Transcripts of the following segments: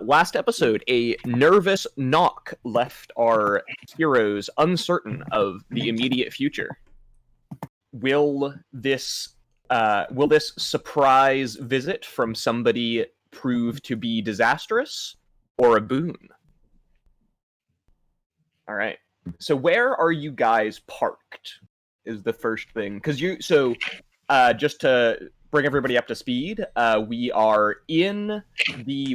last episode, a nervous knock left our heroes uncertain of the immediate future. Will this surprise visit from somebody prove to be disastrous or a boon? All right. So where are you guys parked? Is the first thing, because just to bring everybody up to speed, we are in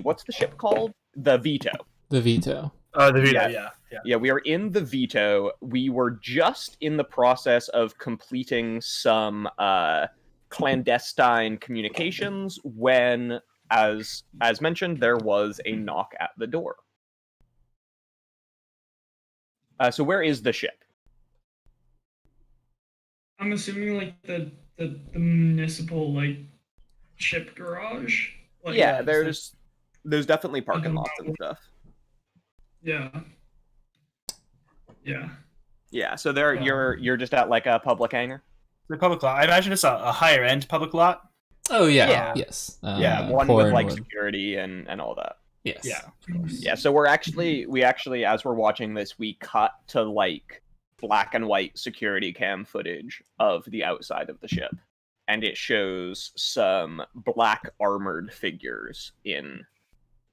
what's the ship called? The Veto. The Veto. Oh, the Veto, yeah. Yeah, we are in the Veto. We were just in the process of completing some clandestine communications when, as mentioned, there was a knock at the door. So where is the ship? I'm assuming like the municipal like ship garage. Like, yeah, there's definitely parking lots and stuff. Yeah. Yeah, so there you're just at like a public hangar. The public lot. I imagine it's a higher end public lot. Oh yeah. Yes. One with like security and all that. Yes. Yeah. Of course. Yeah. So we actually as we're watching this, we cut to like black and white security cam footage of the outside of the ship, and it shows some black armored figures in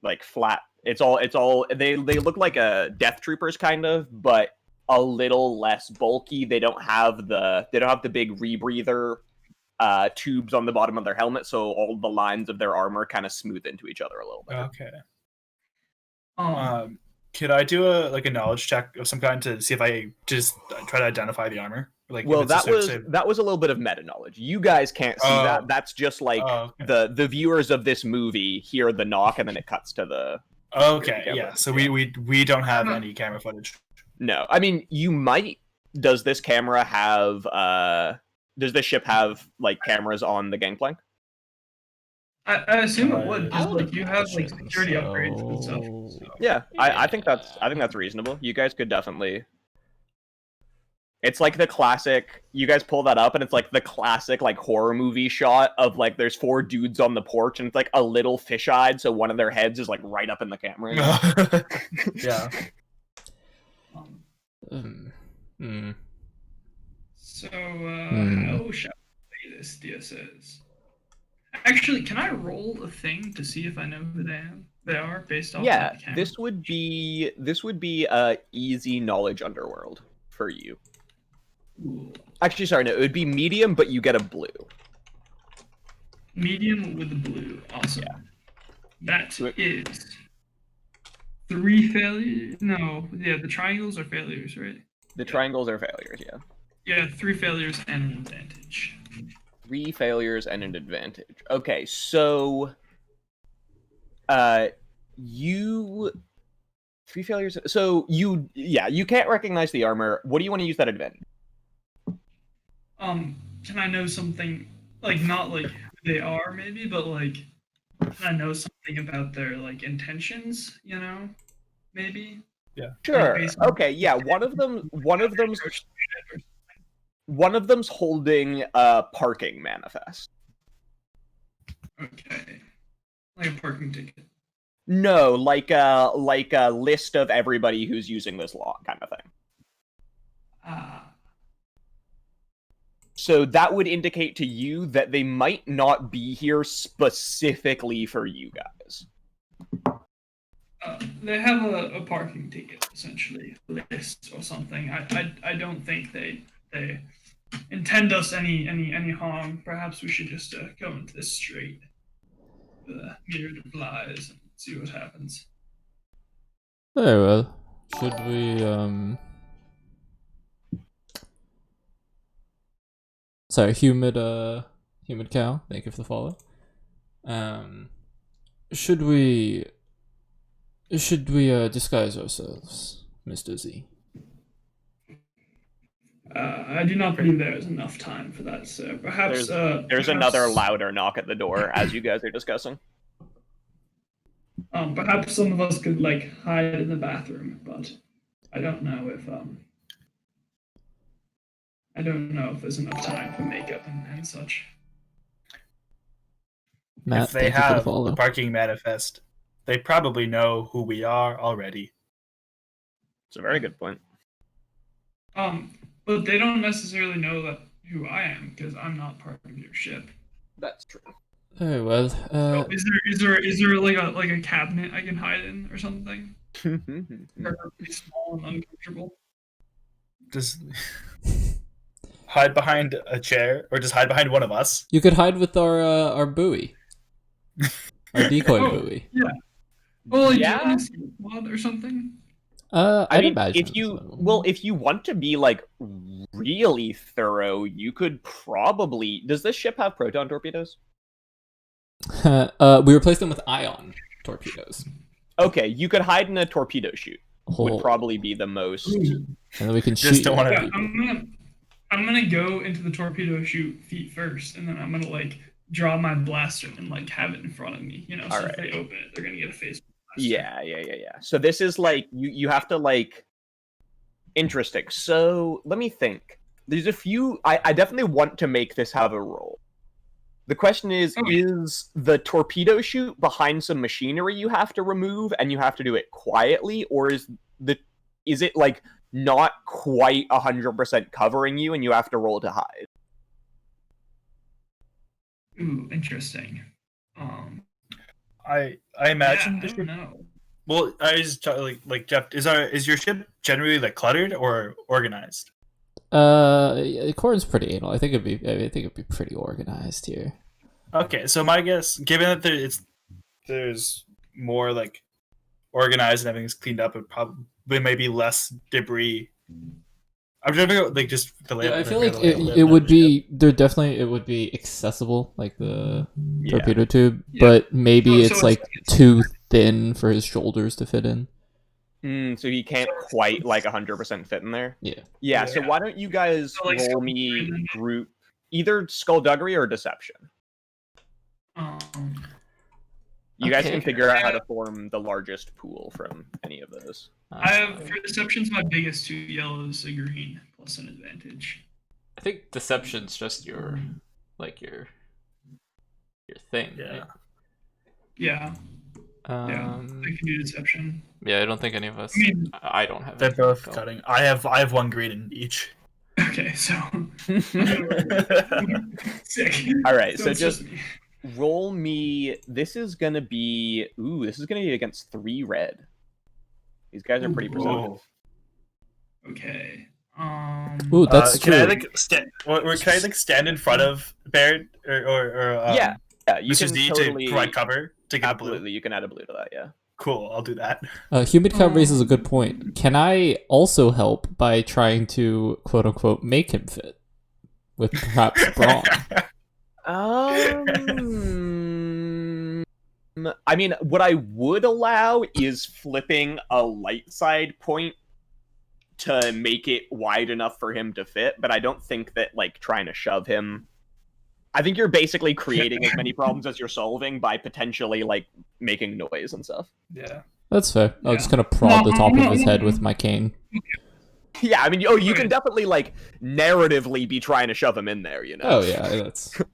like flat. It's all they look like a Death Troopers kind of, but a little less bulky. They don't have the big rebreather tubes on the bottom of their helmet, so all the lines of their armor kind of smooth into each other a little bit. Okay. Could I do a knowledge check of some kind to see if I just try to identify the armor? Like, well, that was a little bit of meta knowledge. You guys can't see that. That's just like okay. the viewers of this movie hear the knock and then it cuts to the. Okay, yeah. So we don't have any camera footage. No, I mean you might. Does this camera have? Does this ship have like cameras on the gangplank? I assume it would, because like you have like security upgrades and stuff. So. Yeah, I think that's reasonable. You guys could definitely. It's like the classic. You guys pull that up, and it's like the classic like horror movie shot of like there's 4 dudes on the porch, and it's like a little fish-eyed, so one of their heads is like right up in the camera. Yeah. So how shall we play this, DSS? Actually, can I roll a thing to see if I know who they are based off? Yeah, the camera? this would be easy knowledge underworld for you. Ooh. Actually, sorry, no, it would be medium, but you get a blue. Medium with a blue, awesome. Yeah. That is 3 failures. No, yeah, the triangles are failures, right? The triangles are failures, yeah. Yeah, 3 failures and an advantage. 3 failures and an advantage. Okay, so you 3 failures. So you can't recognize the armor. What do you want to use that advantage? Can I know something like not like who they are maybe, but like can I know something about their like intentions, you know? Maybe? Yeah. Sure. Okay, yeah, one of them's holding a parking manifest. Okay. Like a parking ticket. No, like a list of everybody who's using this lot kind of thing. So that would indicate to you that they might not be here specifically for you guys. They have a parking ticket, essentially, list or something. I don't think they intend us any harm. Perhaps we should just go into this straight. The mirrored replies and see what happens. Very well. Should we Sorry, humid cow. Thank you for the follow. Should we disguise ourselves, Mr. Z? I do not believe there is enough time for that, sir. Perhaps there's another louder knock at the door as you guys are discussing. Perhaps some of us could like hide in the bathroom, but I don't know if there's enough time for makeup and such. Matt, if they have the parking manifest, they probably know who we are already. It's a very good point. But they don't necessarily know that who I am because I'm not part of your ship. That's true. Very well. So is there like a cabinet I can hide in or something? Perfectly small and uncomfortable. Just hide behind a chair, or just hide behind one of us. You could hide with our buoy, our decoy buoy. Yeah. Well, like, Yeah. pod or something. I'd imagine. if you want to be like really thorough, you could probably. Does this ship have proton torpedoes? we replaced them with ion torpedoes. Okay, you could hide in a torpedo chute. Would Oh. probably be the most. And then we can Just shoot. don't want Yeah, to. I'm gonna go into the torpedo chute feet first, and then I'm gonna like draw my blaster and like have it in front of me. You know, so All if right. they open it, they're gonna get a face. Yeah. So this is like you have to like. Interesting. So let me think. There's a few. I definitely want to make this have a role. The question is the torpedo chute behind some machinery you have to remove, and you have to do it quietly, or is it like not quite 100% covering you, and you have to roll to hide? Ooh, interesting. I imagine. Yeah, I don't know. Well, I was like Jeff. Is your ship generally like cluttered or organized? Corin's pretty anal. I think it'd be pretty organized here. Okay, so my guess, given that there's more like organized and everything's cleaned up, it probably maybe less debris. I'm trying to figure out like just the layout. I feel like it would be it would be accessible, like the torpedo tube, but maybe So it's like too thin for his shoulders to fit in. So he can't quite like 100% fit in there. Yeah. So why don't you guys So, like, roll me group either skullduggery or deception? You guys can figure out how to form the largest pool from any of those. I have for deceptions my biggest two yellows, a green plus an advantage. I think deception's just your thing. Yeah. Right? Yeah, I can do deception. Yeah, I don't think any of us. I mean, I don't have. They're anything both to cutting. I have one green in each. Okay, so sick. All right, so it's just me. roll me. This is gonna be against 3 red. These guys are pretty perceptive. Okay. Ooh, that's can true. I like stand in front of Baird or Yeah, you Mrs. can D totally to provide cover to get a blue? absolutely. You can add a blue to that. Yeah. Cool, I'll do that. Humid Cow raises a good point. Can I also help by trying to quote unquote make him fit with perhaps brawn? I mean, what I would allow is flipping a light side point to make it wide enough for him to fit, but I don't think that like trying to shove him. I think you're basically creating as many problems as you're solving by potentially like making noise and stuff. Yeah. That's fair. I was just gonna prod the top of his head with my cane. Yeah, I mean, you can definitely like narratively be trying to shove him in there, you know. Oh yeah, that's. Am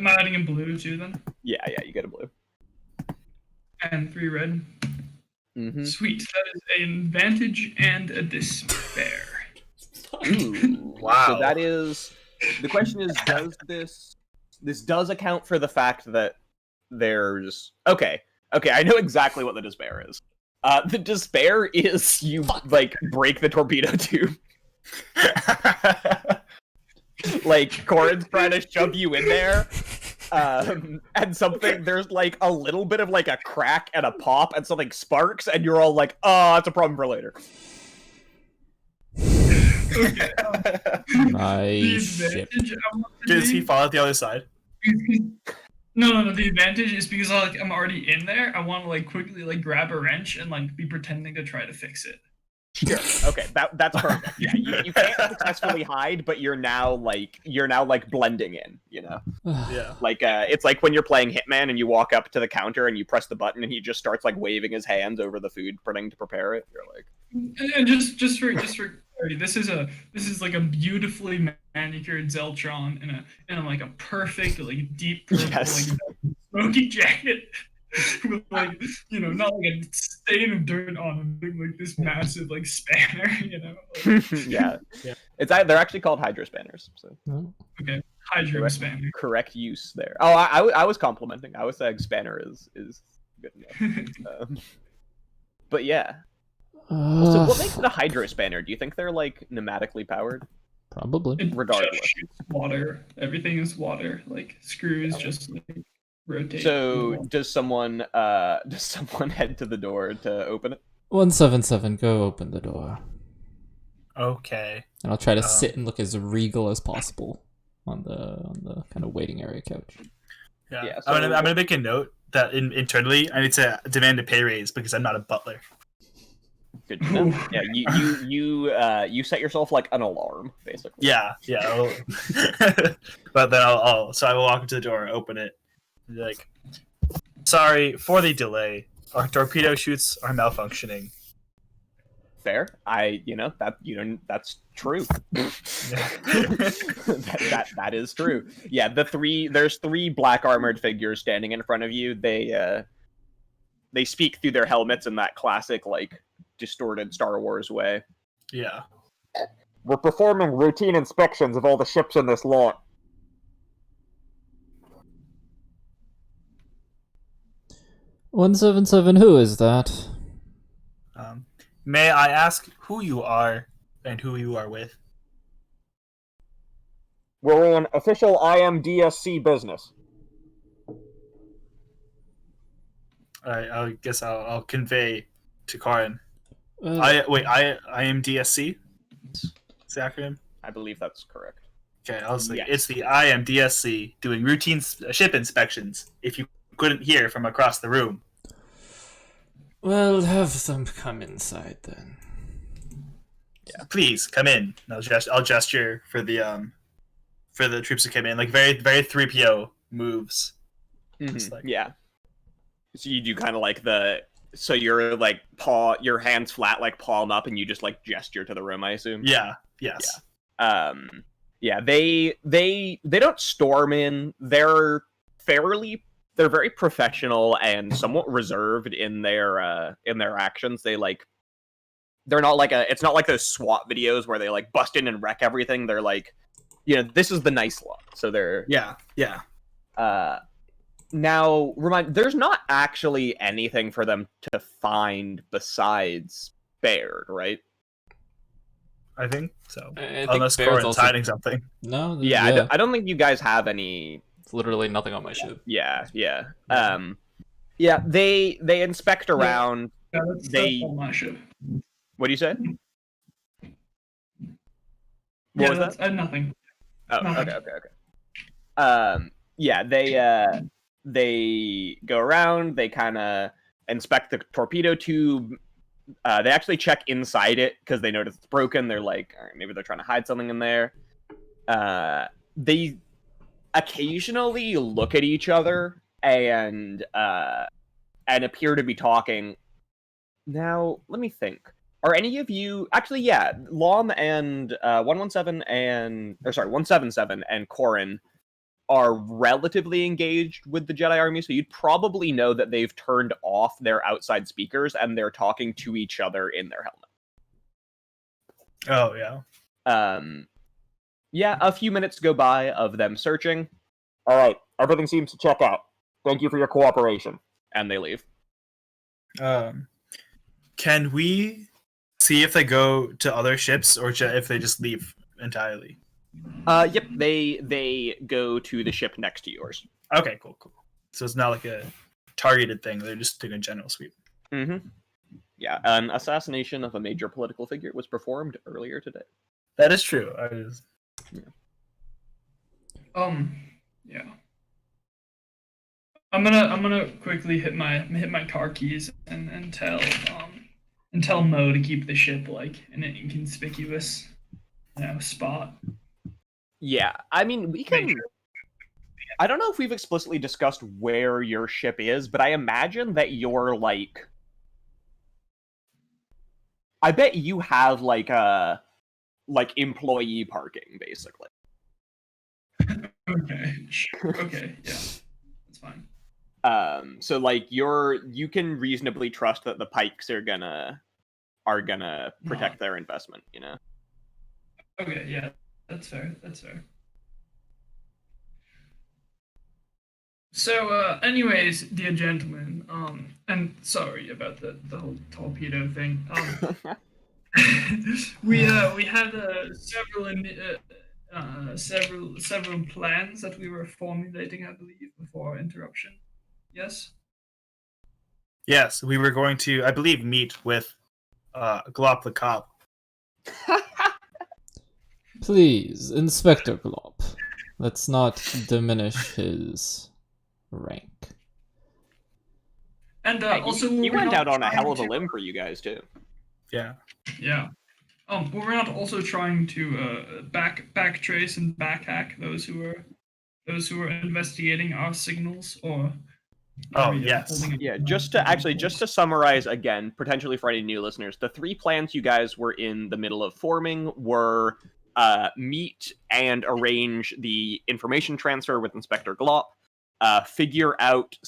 I adding in blue too then? Yeah, you get a blue. And 3 red. Mm-hmm. Sweet. That is an advantage and a despair. Ooh, Wow. So that is the question: is does this does account for the fact that there's okay? I know exactly what the despair is. The despair is you like break the torpedo tube. Like Corin's trying to shove you in there, and there's like a little bit of like a crack and a pop, and something sparks, and you're all like, "Oh, that's a problem for later." Okay. My ship. Does he fall out the other side? No. The advantage is because I'm already in there. I want to like quickly like grab a wrench and like be pretending to try to fix it. Sure. Okay, that's perfect. Yeah, you can't successfully hide, but you're now like blending in. You know, Yeah. like it's like when you're playing Hitman and you walk up to the counter and you press the button and he just starts like waving his hands over the food, pretending to prepare it. You're like, And just for clarity, this is like a beautifully manicured Zeltron in a like a perfect like deep purple Yes. like smoky jacket with like, not like a stain of dirt on him, like this massive like spanner, Yeah. Yeah. They're actually called hydro spanners. So Okay, hydro spanner. correct use there. Oh, I was complimenting. I was saying spanner is good enough. But yeah. So what makes it a hydro spanner? Do you think they're like pneumatically powered? Probably. It Regardless. just shoots water. Everything is water. Like screws just like rotate. So does someone head to the door to open it? 177, go open the door. Okay. And I'll try to sit and look as regal as possible on the kind of waiting area couch. Yeah. Yeah, I'm so- gonna make a note that internally I need to demand a pay raise because I'm not a butler. Good to know. Yeah, you set yourself like an alarm, basically. Yeah. But then I will walk up to the door, open it, and be like, sorry for the delay. Our torpedo chutes are malfunctioning. Fair. That's true. that is true. Yeah, there's three black armored figures standing in front of you. They speak through their helmets in that classic like distorted Star Wars way. Yeah. We're performing routine inspections of all the ships in this lot. "177, who is that?" May I ask who you are and who you are with? We're on official IMDSC business. I guess I'll convey to Corin. Uh, IMDSC? Is the acronym? I believe that's correct. Okay, I was like, Yes. It's the IMDSC doing routine ship inspections. If you couldn't hear from across the room. well, have them come inside then. Yeah, please come in. And I'll gesture for the troops to come in, like very very 3PO moves. Just like- Yeah. So you do kind of like so you're like your hands flat, like palm up, and you just like gesture to the room, I assume. Yeah. Yes. Yeah. They don't storm in. They're very professional and somewhat reserved in their actions. They're not like it's not like those SWAT videos where they like bust in and wreck everything. They're like, this is the nice lot. So they're Yeah. now there's not actually anything for them to find besides Baird, right? I think so. I think Unless Baird's Corin's also- hiding something. No, Yeah, I don't think you guys have any. It's literally nothing on my ship. Yeah. They inspect around. Yeah, that's all my ship. What do you say? What Yeah, was that's nothing. Oh, Nothing. okay. They go around. They kind of inspect the torpedo tube. They actually check inside it because they notice it's broken. They're like, all right, maybe they're trying to hide something in there. They occasionally look at each other and appear to be talking. Now, let me think. Are any of you actually? Yeah, Lom and 177 and Corin are relatively engaged with the Jedi Army, so you'd probably know that they've turned off their outside speakers and they're talking to each other in their helmet. Oh yeah. Yeah, a few minutes go by of them searching. All right, everything seems to check out. Thank you for your cooperation. And they leave. Can we see if they go to other ships or if they just leave entirely? Yep, they go to the ship next to yours. Okay, cool. So it's not like a targeted thing. They're just doing a general sweep. Mm-hmm. Yeah, an assassination of a major political figure was performed earlier today. That is true. Yeah. I'm gonna quickly hit my car keys and tell Mo to keep the ship like in an inconspicuous, spot. Yeah, I mean, we can. I don't know if we've explicitly discussed where your ship is, but I imagine that you're like. I bet you have like employee parking, basically. Okay. Sure. Okay. Yeah. That's fine. So like you can reasonably trust that the Pikes are gonna protect their investment, you know. Okay, yeah, that's fair. That's fair. So, anyways, dear gentlemen, and sorry about the whole torpedo thing. We had several plans that we were formulating, I believe, before our interruption. Yes. Yes, we were going to, I believe, meet with Glop the cop. Please, Inspector Glop, let's not diminish his rank. And also, he we're went not out on a hell of a trying limb for you guys too. Yeah. Yeah. We're not also trying to back trace and back hack those who are investigating our signals, or Oh, yes. Yeah, just to summarize again, potentially for any new listeners, the three plans you guys were in the middle of forming were meet and arrange the information transfer with Inspector Glop, figure out /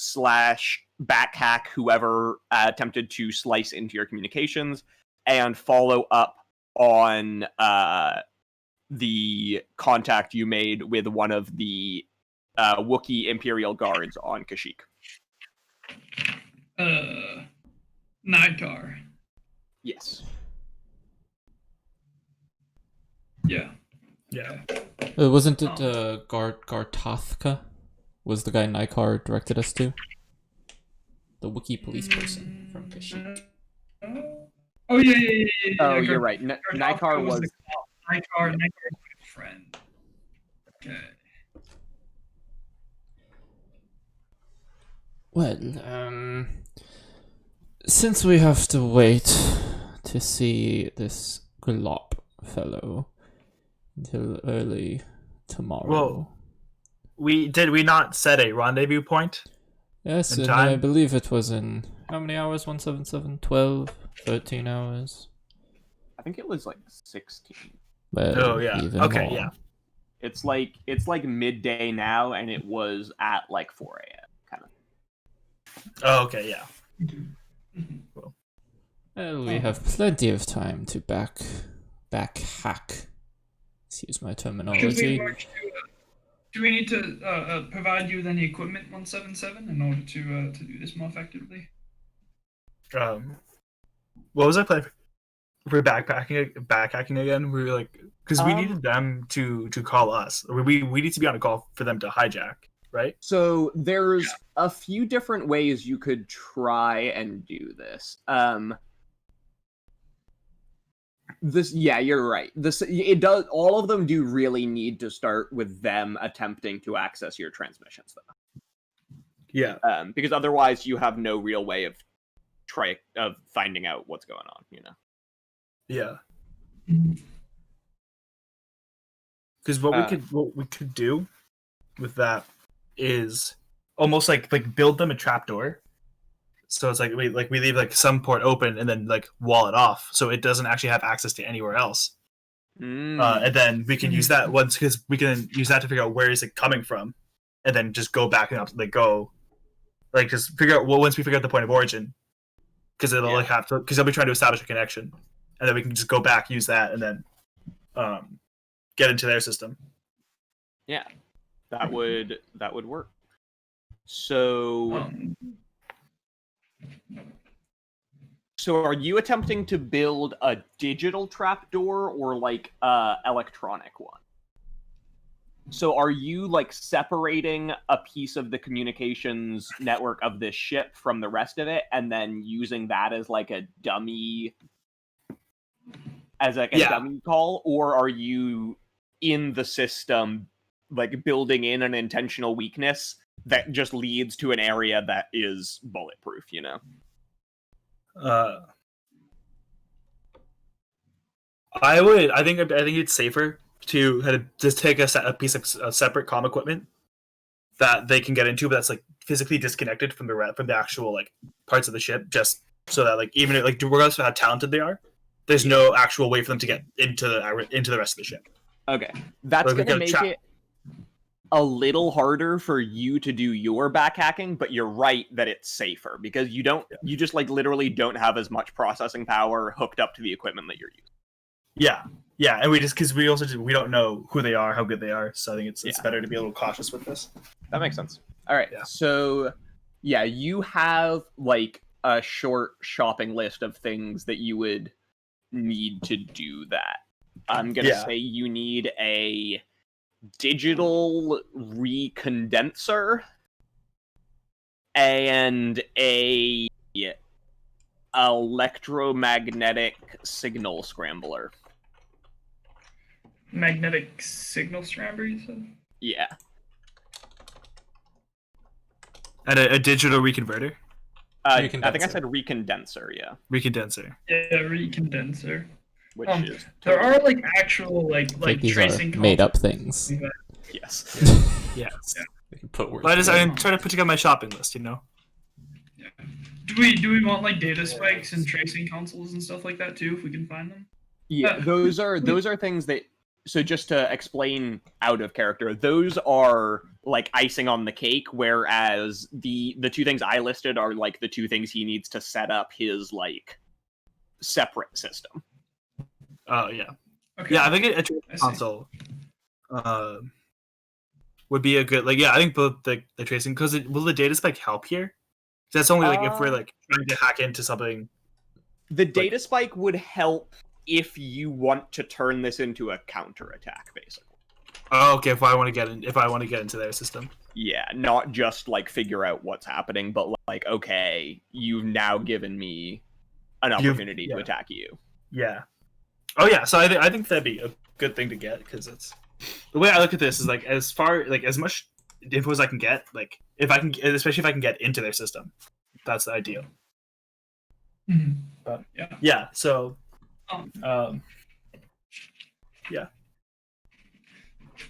backhack whoever attempted to slice into your communications, and follow up on the contact you made with one of the Wookiee Imperial guards on Kashyyyk. Nightcar. Yes. Yeah. Yeah. Wasn't it Gartathka? Was the guy Nykar directed us to? The Wookiee police person from Kashyyyk. Oh yeah. Oh, you're right. Nykar was Nykar my friend. Okay. Well, since we have to wait to see this Glop fellow until early tomorrow. Well, did we not set a rendezvous point? Yes, in and time? I believe it was in how many hours? 177, 12, 13 hours. I think it was like 16. Well, Oh yeah. even Okay, more. yeah. It's like midday now, and it was at like 4 a.m. kind of. Oh, okay, yeah. Well, we have plenty of time to back hack. Excuse my terminology. Do we need to provide you with any equipment 177 in order to do this more effectively? What was I playing for backhacking again? We were like, because we needed them to call us. We need to be on a call for them to hijack, right? So there's a few different ways you could try and do this. You're right. It does. All of them do really need to start with them attempting to access your transmissions, though. Yeah. Because otherwise, you have no real way of finding out what's going on. You know. Yeah. Because what we could do with that is almost like build them a trapdoor. So it's like we leave like some port open and then like wall it off so it doesn't actually have access to anywhere else. And then we can use that because we can use that to figure out where is it coming from, and then just go back and just figure out once we figure out the point of origin, because it'll because they'll be trying to establish a connection, and then we can just go back, use that, and then get into their system. Yeah, that would work. So. So are you attempting to build a digital trapdoor or like electronic one? So are you like separating a piece of the communications network of this ship from the rest of it and then using that as like a dummy dummy call, or are you in the system like building in an intentional weakness that just leads to an area that is bulletproof, you know? I think it's safer to kind of just take a piece of separate comm equipment that they can get into, but that's like physically disconnected from the actual like parts of the ship, just so that like even like regardless of how talented they are, there's no actual way for them to get into the rest of the ship. Okay, that's gonna make it. a little harder for you to do your back-hacking, but you're right that it's safer because you just like literally don't have as much processing power hooked up to the equipment that you're using. Yeah, and because we don't know who they are, how good they are, so I think it's better to be a little cautious with this. That makes sense. All right, Yeah. so yeah, you have like a short shopping list of things that you would need to do that. I'm gonna say you need a digital recondenser and a electromagnetic signal scrambler. Magnetic signal scrambler, you said? Yeah. And a digital reconverter? I think I said recondenser, yeah. Recondenser. Yeah, recondenser. Which is there are like actual like these tracing are made up things. Yes. Yes. We can put words. But I'm trying to put together my shopping list, you know? Yeah. Do we want like data spikes and tracing consoles and stuff like that too, if we can find them? Yeah, those are things that. So just to explain out of character, those are like icing on the cake, whereas the two things I listed are like the two things he needs to set up his like separate system. Oh yeah. Okay. Yeah, I think a console would be a good I think both the tracing, because will the data spike help here? That's only like if we're like trying to hack into something. The data spike would help if you want to turn this into a counterattack, basically. Oh, okay. If I want to get into their system. Yeah, not just like figure out what's happening, but like, okay, you've now given me an opportunity to attack you. Yeah. Oh yeah. So I think that'd be a good thing to get, because it's the way I look at this is like as much info as I can get. Like especially if I can get into their system, that's the ideal. Mm-hmm. But yeah. So. Yeah.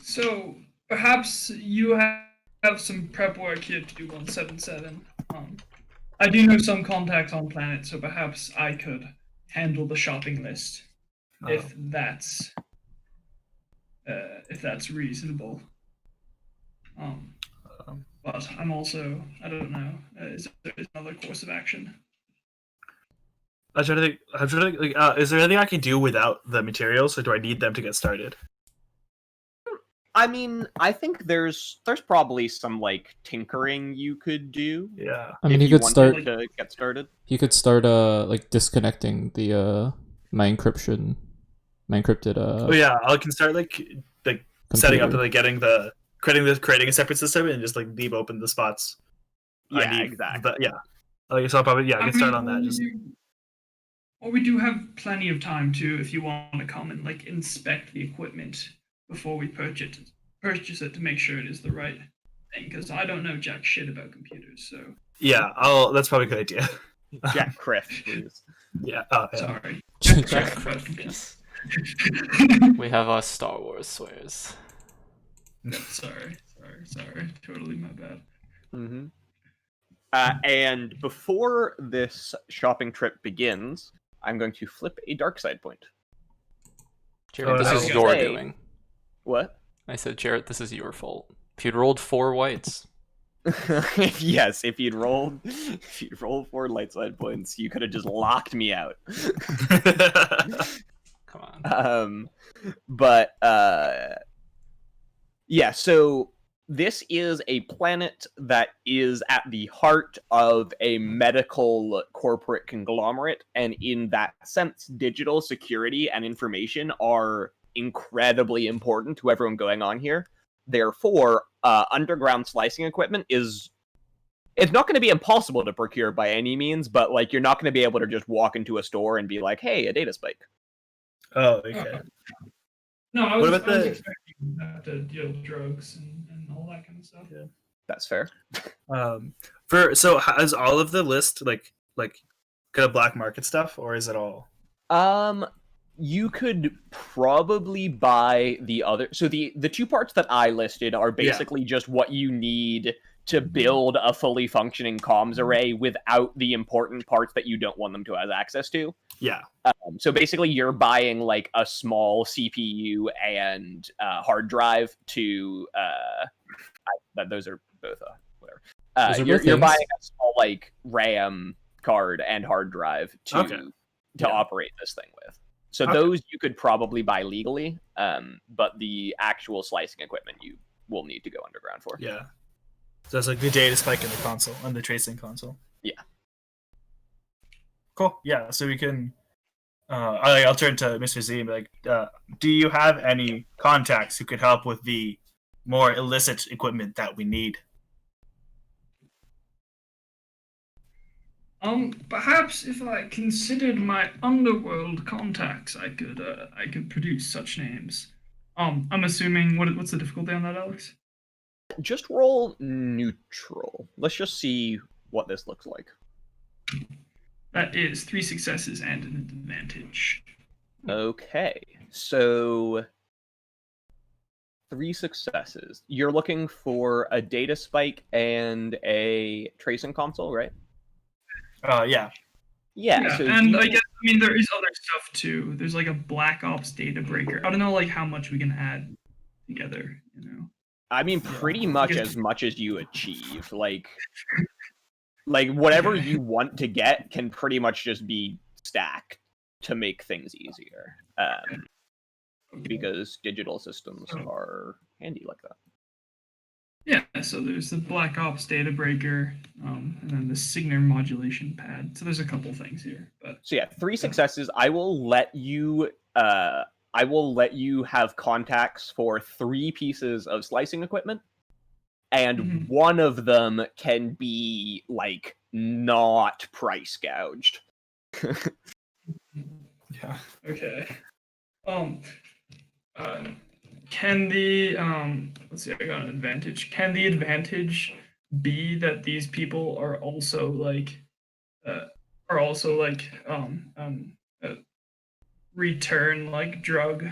So perhaps you have some prep work here to do 177. I do know some contacts on planet, so perhaps I could handle the shopping list if that's reasonable. But I'm also, I don't know, is there another course of action? I'm trying to think. Is there anything I can do without the materials, or do I need them to get started? I mean, I think there's probably some like tinkering you could do. Yeah. I mean, if he could start to get started. He could start like disconnecting the my encrypted Oh yeah, I can start like setting up and like creating a separate system and just like leave open the spots. Yeah, exactly. But yeah, so I'll probably I can start on that. Just. Or we do have plenty of time too, if you want to come and like inspect the equipment before we purchase it to make sure it is the right thing. Because I don't know jack shit about computers, so. Yeah, that's probably a good idea. Jack Criff, please. Yeah. Sorry. Jack Yes. We have our Star Wars swears. No, sorry. Totally my bad. Mm-hmm. And before this shopping trip begins, I'm going to flip a dark side point. Jared, this is your doing. What? I said, Jared, this is your fault. If you'd rolled 4 whites. Yes, if you'd rolled 4 light side points, you could have just locked me out. Come on. Yeah, so this is a planet that is at the heart of a medical corporate conglomerate, and in that sense, digital security and information are incredibly important to everyone going on here. Therefore, underground slicing equipment it's not going to be impossible to procure by any means, but like you're not going to be able to just walk into a store and be like, hey, a data spike. Oh, okay. No, I was expecting that to deal with drugs and all that kind of stuff. Yeah. That's fair. So has all of the list like kind of black market stuff, or is it all? You could probably buy the other. So the 2 parts that I listed are basically just what you need to build a fully functioning comms array without the important parts that you don't want them to have access to. Yeah. So basically, you're buying like a small CPU and hard drive to those are both whatever. Those are both You're things. buying a small like RAM card and hard drive to operate this thing with. So those you could probably buy legally, but the actual slicing equipment you will need to go underground for. Yeah. So it's like the data spike in the console and the tracing console. Yeah. Cool. Yeah. So we can. I'll turn to Mr. Z and be like, do you have any contacts who could help with the more illicit equipment that we need? Perhaps if I considered my underworld contacts, I could produce such names. I'm assuming what's the difficulty on that, Alex? Just roll neutral. Let's just see what this looks like. That is 3 successes and an advantage. Okay, so 3 successes. You're looking for a data spike and a tracing console, right? Yeah. Yeah, so and I mean there is other stuff too. There's like a Black Ops data breaker. I don't know like how much we can add together, you know. I mean pretty much as much as you achieve. Like whatever you want to get can pretty much just be stacked to make things easier. Because digital systems are handy like that. Yeah, so there's the Black Ops data breaker, and then the Signer modulation pad. So there's a couple things here. But so yeah, 3 successes. I will let you have contacts for 3 pieces of slicing equipment. And one of them can be like not price gouged. Yeah. Okay. Can the let's see, I got an advantage. Can the advantage be that these people are also like return like drug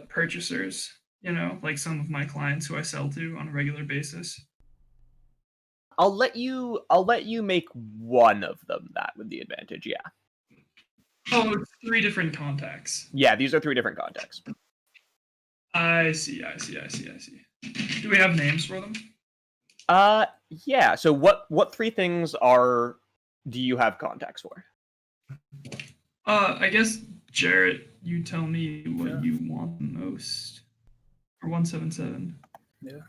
purchasers, you know, like some of my clients who I sell to on a regular basis? I'll let you make one of them that with the advantage, yeah. Oh, it's 3 different contacts. Yeah, these are 3 different contacts. I see. Do we have names for them? Yeah. So what 3 things do you have contacts for? I guess Jarrett, you tell me what you want the most. For 177. Yeah.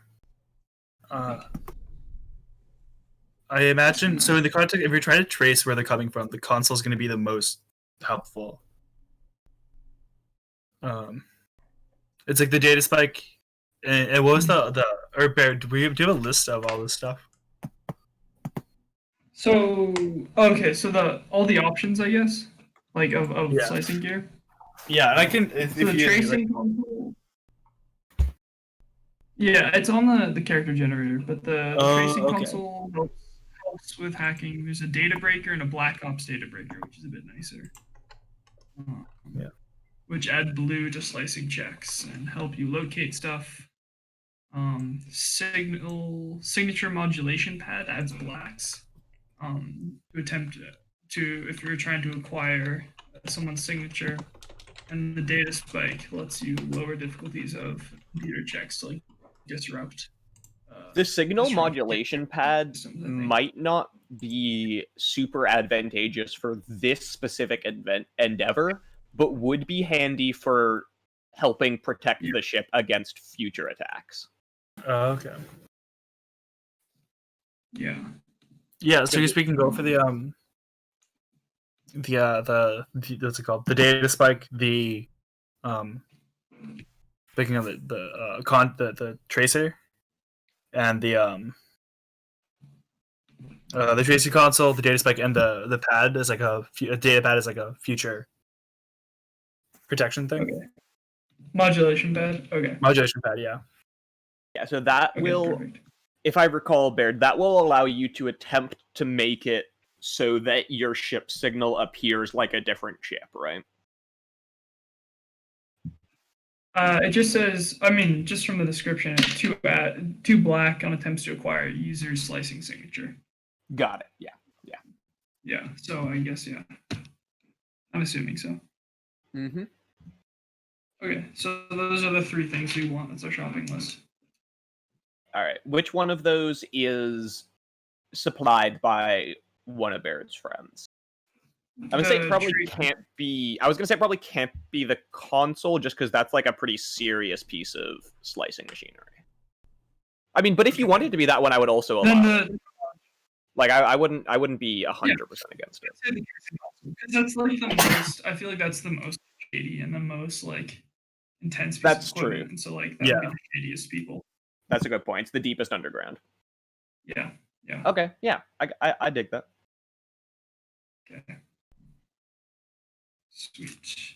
I imagine so in the context, if you're trying to trace where they're coming from, the console is going to be the most helpful. It's like the data spike, and what was the or Bear? Do you have a list of all this stuff? So okay, so all the options, I guess, like of slicing gear. Yeah, I can. If the tracing console. Yeah, it's on the character generator, but the tracing console helps with hacking. There's a data breaker and a Black Ops data breaker, which is a bit nicer. Which add blue to slicing checks and help you locate stuff. Signature modulation pad adds blacks. To attempt to if you're trying to acquire someone's signature, and the data spike lets you lower difficulties of computer checks to like disrupt. The signal modulation pad might not be super advantageous for this specific endeavor, but would be handy for helping protect the ship against future attacks. Okay. Yeah. Yeah, so we can go for the what's it called? The data spike, the picking of the tracer, and the tracing console, the data spike, and the pad is like a data pad is like a future protection thing. Okay. Modulation pad. Okay. Modulation pad, yeah. Yeah, so that will, perfect. If I recall, Baird, that will allow you to attempt to make it so that your ship signal appears like a different ship, right? It just says, I mean, just from the description, two black on attempts to acquire user's slicing signature. Got it. Yeah. Yeah. So I guess I'm assuming so. Mm-hmm. Okay, so those are the 3 things we want. That's our shopping list. All right. Which one of those is supplied by one of Baird's friends? I would say it probably can't be. I was gonna say it probably can't be the console, just because that's like a pretty serious piece of slicing machinery. I mean, but if you wanted it to be that one, I would also allow it. Like I wouldn't be 100% against it. Because that's like the most. I feel like that's the most shady and the most like intense piece That's of equipment. true. And so like that would be the shadiest people. That's a good point. It's the deepest underground. Yeah. Yeah. Okay. Yeah. I dig that. Okay. Sweet.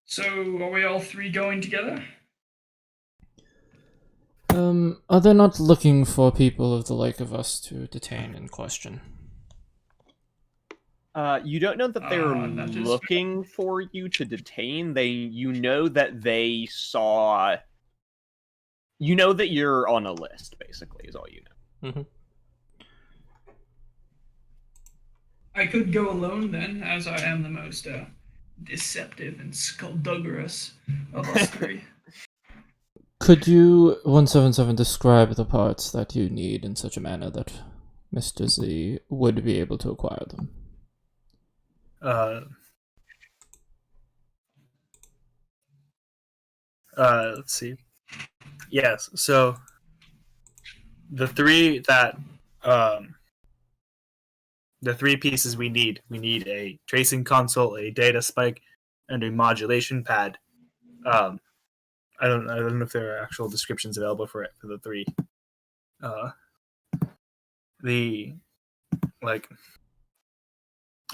So are we all three going together? Are they not looking for people of the like of us to detain and question? You don't know that they're looking for you to detain. You know that they saw. You know that you're on a list, basically, is all you know. Mm-hmm. I could go alone then, as I am the most deceptive and skullduggerous of us three. Could you, 177, describe the parts that you need in such a manner that Mr. Z would be able to acquire them? Let's see. Yes, so the three pieces we need a tracing console, a data spike, and a modulation pad. I don't know if there are actual descriptions available for the three. I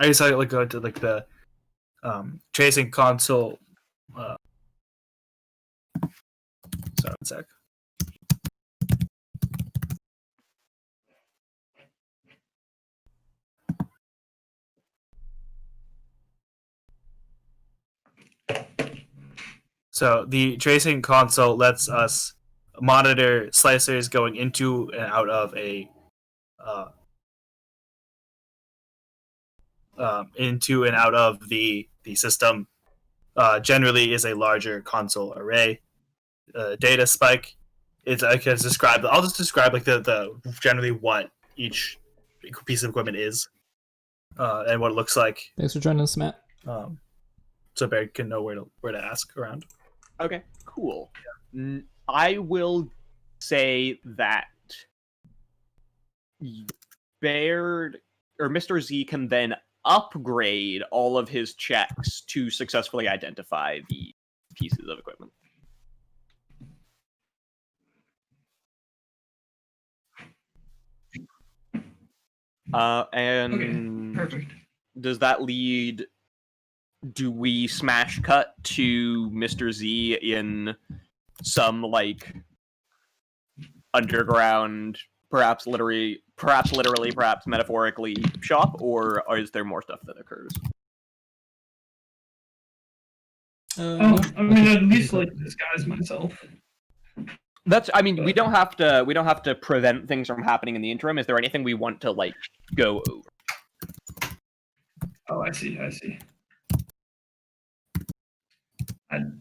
guess I go to like the tracing console. Sorry, one sec. So the tracing console lets us monitor slicers going into and out of the system. Generally, is a larger console array. Data spike. I can describe. I'll just describe like the generally what each piece of equipment is, and what it looks like. Thanks for joining us, Matt. So Barry can know where to ask around. Okay, cool. Yeah. I will say that Baird or Mr. Z can then upgrade all of his checks to successfully identify the pieces of equipment. And okay, perfect. Does that lead? Do we smash cut to Mr. Z in some like underground, perhaps literally, perhaps metaphorically shop, or is there more stuff that occurs? I mean, at least like disguise myself. That's. I mean, we don't have to prevent things from happening in the interim. Is there anything we want to like go over? Oh, I see.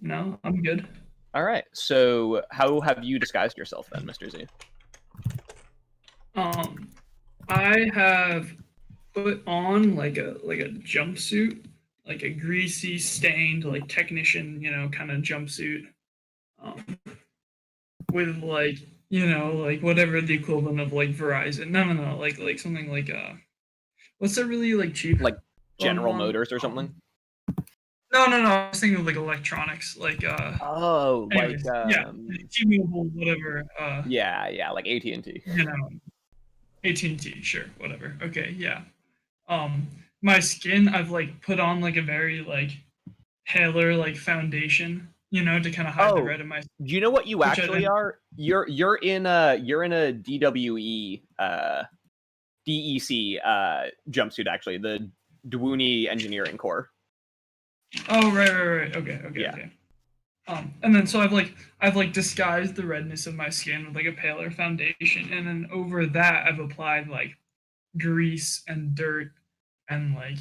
No, I'm good. All right. So, how have you disguised yourself then, Mr. Z? I have put on like a jumpsuit, like a greasy, stained, like technician, kind of jumpsuit, with like like whatever the equivalent of like Verizon. No, like something like what's that really like cheap? Like General Motors or something? No. I was thinking of like electronics, like anyways, T-Mobile, whatever. Yeah, like AT&T. AT&T, sure, whatever. Okay, yeah. My skin, I've like put on like a very like paler like foundation, to kind of hide the red of my skin. Do you know what you actually are? You're in a DWE DEC jumpsuit actually, the Dwooni Engineering Corps. Oh right. Okay. And then so I've disguised the redness of my skin with like a paler foundation, and then over that I've applied like grease and dirt and like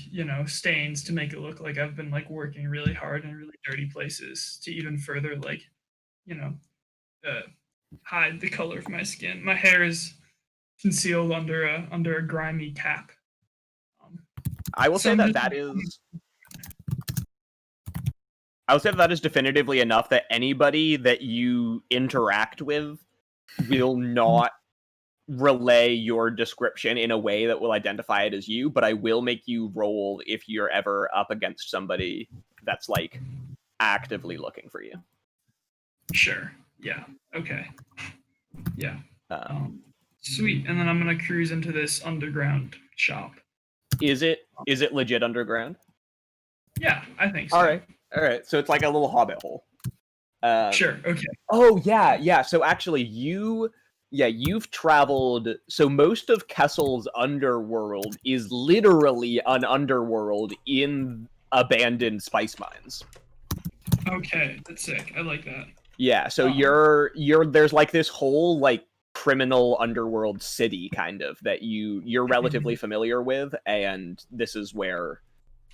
stains to make it look like I've been like working really hard in really dirty places to even further like hide the color of my skin. My hair is concealed under a grimy cap. I will say I'm that just- that is. I would say that is definitively enough that anybody that you interact with will not relay your description in a way that will identify it as you, but I will make you roll if you're ever up against somebody that's like actively looking for you. Sure. Yeah. Okay. Yeah. Um, Sweet. And then I'm gonna cruise into this underground shop. is it legit underground? Yeah, I think so. All right. So it's like a little hobbit hole. Sure. Okay. Oh yeah. So actually, you've traveled. So most of Kessel's underworld is literally an underworld in abandoned spice mines. Okay, that's sick. I like that. Yeah. So you're there's like this whole like criminal underworld city kind of that you're relatively familiar with, and this is where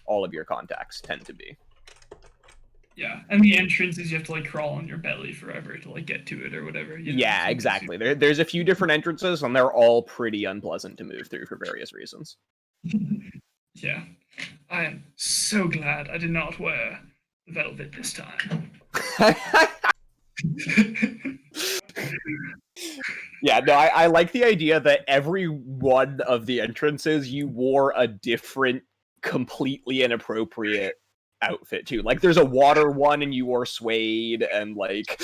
all of your contacts tend to be. Yeah, and the entrance is you have to like crawl on your belly forever to like get to it or whatever. You know? Yeah, So exactly. There's a few different entrances, and they're all pretty unpleasant to move through for various reasons. Yeah, I am so glad I did not wear velvet this time. Yeah, no, I like the idea that every one of the entrances you wore a different, completely inappropriate outfit too. Like there's a water one and you wore suede and like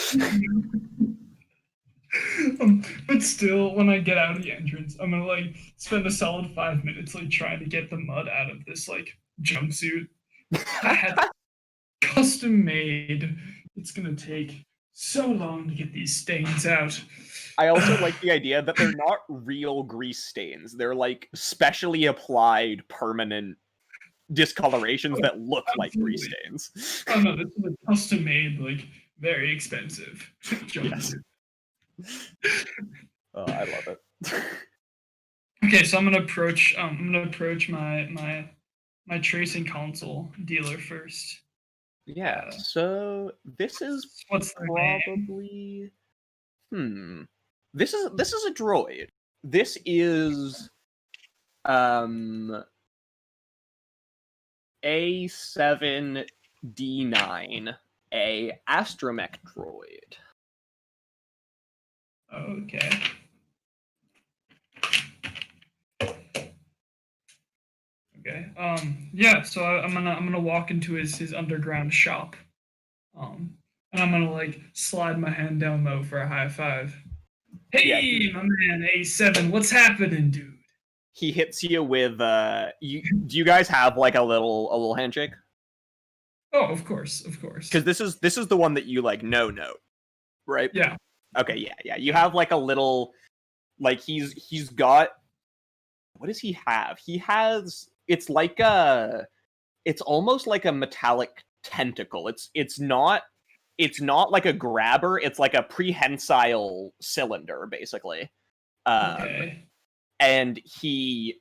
But still, when I get out of the entrance, I'm gonna like spend a solid 5 minutes like trying to get the mud out of this like jumpsuit. I had custom made. It's gonna take so long to get these stains out. I also like the idea that they're not real grease stains. They're like specially applied permanent discolorations that look like grease stains. Oh no, this is a custom made, like very expensive jumpsuit. Oh, I love it. Okay, so I'm gonna approach my tracing console dealer first. Yeah, so this is What's their name? probably This is a droid. This is A7D9, a astromech droid. Okay. Okay. Yeah. So I'm gonna walk into his underground shop. And I'm gonna like slide my hand down low for a high five. Hey, my man, A7, what's happening, dude? He hits you with do you guys have like a little handshake? Oh, of course. Because this is the one that you like note, right? Yeah. Okay, yeah. You have like a little, like he's got, what does he have? He has, it's almost like a metallic tentacle. It's not like a grabber. It's like a prehensile cylinder, basically. Okay. And he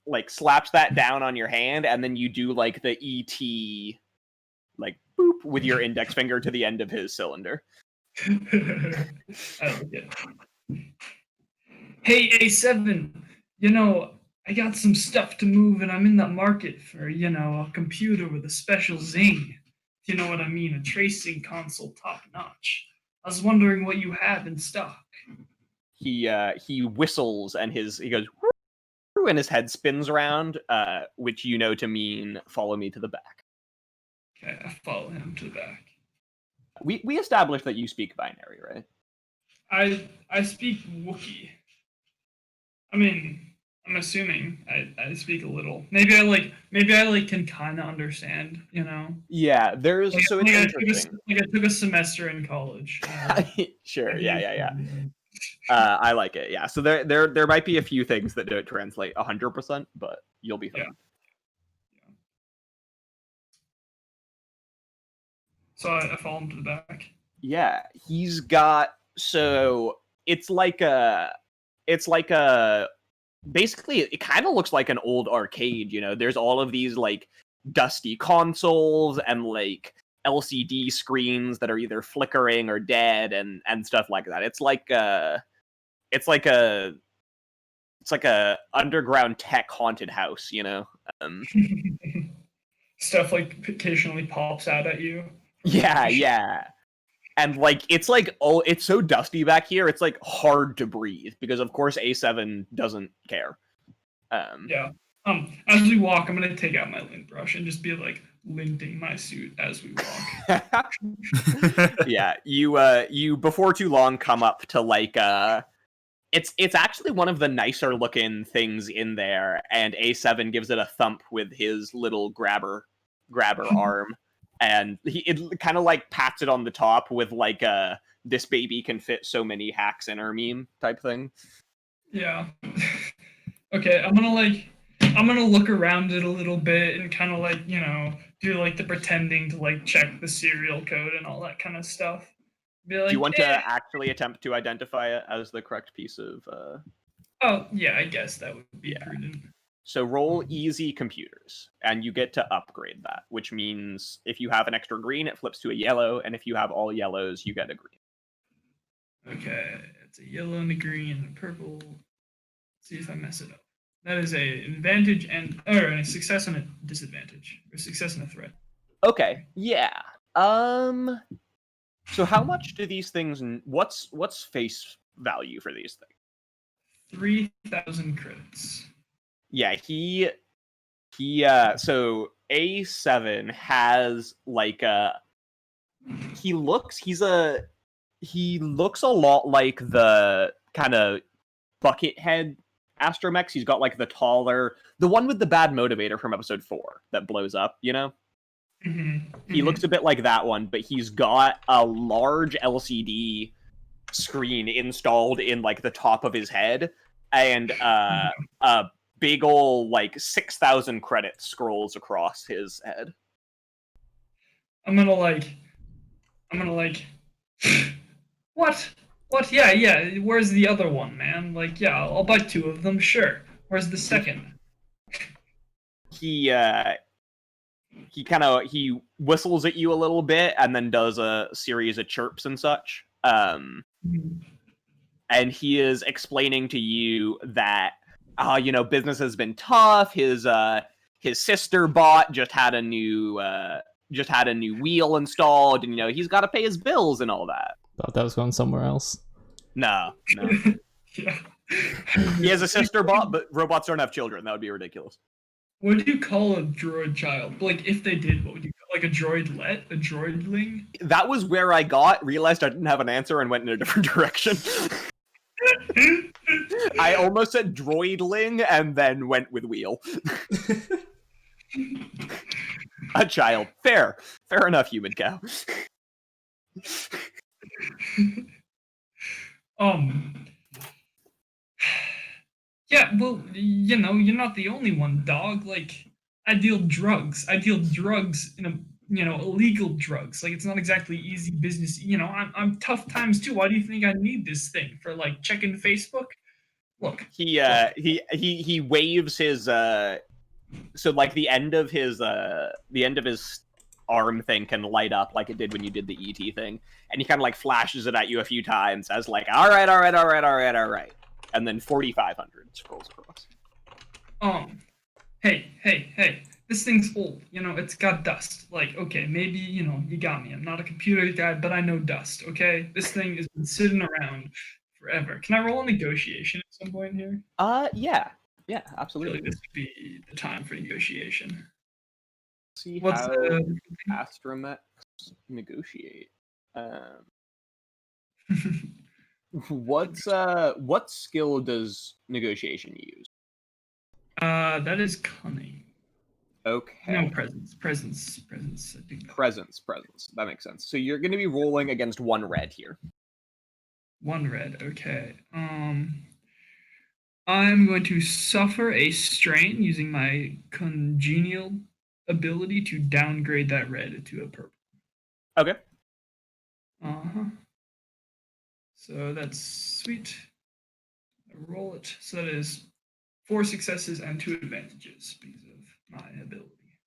like slaps that down on your hand, and then you do like the ET, like boop with your index finger to the end of his cylinder. I like it. Hey, A7, you know, I got some stuff to move and I'm in the market for, you know, a computer with a special zing. You know what I mean? A tracing console top notch. I was wondering what you have in stock. He whistles and he goes whoo, and his head spins around, which you know to mean follow me to the back. Okay, I follow him to the back. We established that you speak binary, right? I speak Wookiee. I mean, I'm assuming I speak a little. Maybe I can kind of understand, you know. Yeah, there's like, so it's interesting. I took a semester in college. Sure, yeah. I like it. Yeah, so there might be a few things that don't translate 100%, but you'll be fine. Yeah. So I follow him to the back. Yeah, he's got, so it's like a basically it kind of looks like an old arcade, you know. There's all of these like dusty consoles and like LCD screens that are either flickering or dead and stuff like that. It's like a underground tech haunted house, you know. Stuff like occasionally pops out at you. Yeah. And like it's so dusty back here. It's like hard to breathe because of course A7 doesn't care. Yeah. As we walk, I'm gonna take out my lint brush and just be like linting my suit as we walk. Yeah, you before too long come up to like it's actually one of the nicer looking things in there, and A7 gives it a thump with his little grabber arm, and it kind of like pats it on the top with like this baby can fit so many hacks in her meme type thing. Yeah. Okay, I'm gonna look around it a little bit and kind of like, you know, do like the pretending to like check the serial code and all that kind of stuff. Be like, Do you want to actually attempt to identify it as the correct piece of Oh, yeah, I guess that would be prudent. So roll easy computers, and you get to upgrade that, which means if you have an extra green, it flips to a yellow, and if you have all yellows, you get a green. Okay, it's a yellow and a green and a purple. Let's see if I mess it up. That is a advantage and a success and a disadvantage, or success and a threat. Okay, yeah. So how much do these things? What's face value for these things? 3,000 credits. Yeah, he. So A7 has like he looks a lot like the kind of bucket head astromechs. He's got like the one with the bad motivator from episode 4 that blows up, you know? He looks a bit like that one, but he's got a large LCD screen installed in like the top of his head, and a big ol' like 6,000 credits scrolls across his head. I'm gonna like what? Yeah, where's the other one, man? Like, yeah, I'll buy 2 of them, sure. Where's the second? He whistles at you a little bit and then does a series of chirps and such. And he is explaining to you that business has been tough. His sister bot just had a new wheel installed, and he's got to pay his bills and all that. Thought that was going somewhere else. No. Yeah. He has a sister bot, but robots don't have children. That would be ridiculous. What do you call a droid child? Like, if they did, what would you call, like a droidlet? A droidling? That was where I realized I didn't have an answer and went in a different direction. I almost said droidling and then went with wheel. A child. Fair enough, human cow. Yeah, well, you're not the only one, dog. Like, I deal drugs in illegal drugs. Like, it's not exactly easy business. I'm tough times too. Why do you think I need this thing for, like, checking Facebook? Look. He waves his so like the end of his arm thing can light up like it did when you did the ET thing, and he kind of like flashes it at you a few times as like, all right. And then 4,500 scrolls across. Hey, this thing's old. It's got dust. Like, okay, maybe, you got me. I'm not a computer guy, but I know dust, okay? This thing has been sitting around forever. Can I roll a negotiation at some point here? Yeah, absolutely. I feel like this would be the time for negotiation. See What's how astromechs negotiate. What skill does negotiation use? That is cunning. Okay. No, presence. I think Presence. That makes sense. So you're going to be rolling against 1 red here. 1 red. Okay. I'm going to suffer a strain using my congenial ability to downgrade that red to a purple. Okay. So that's sweet. I roll it. So that is 4 successes and 2 advantages because of my ability.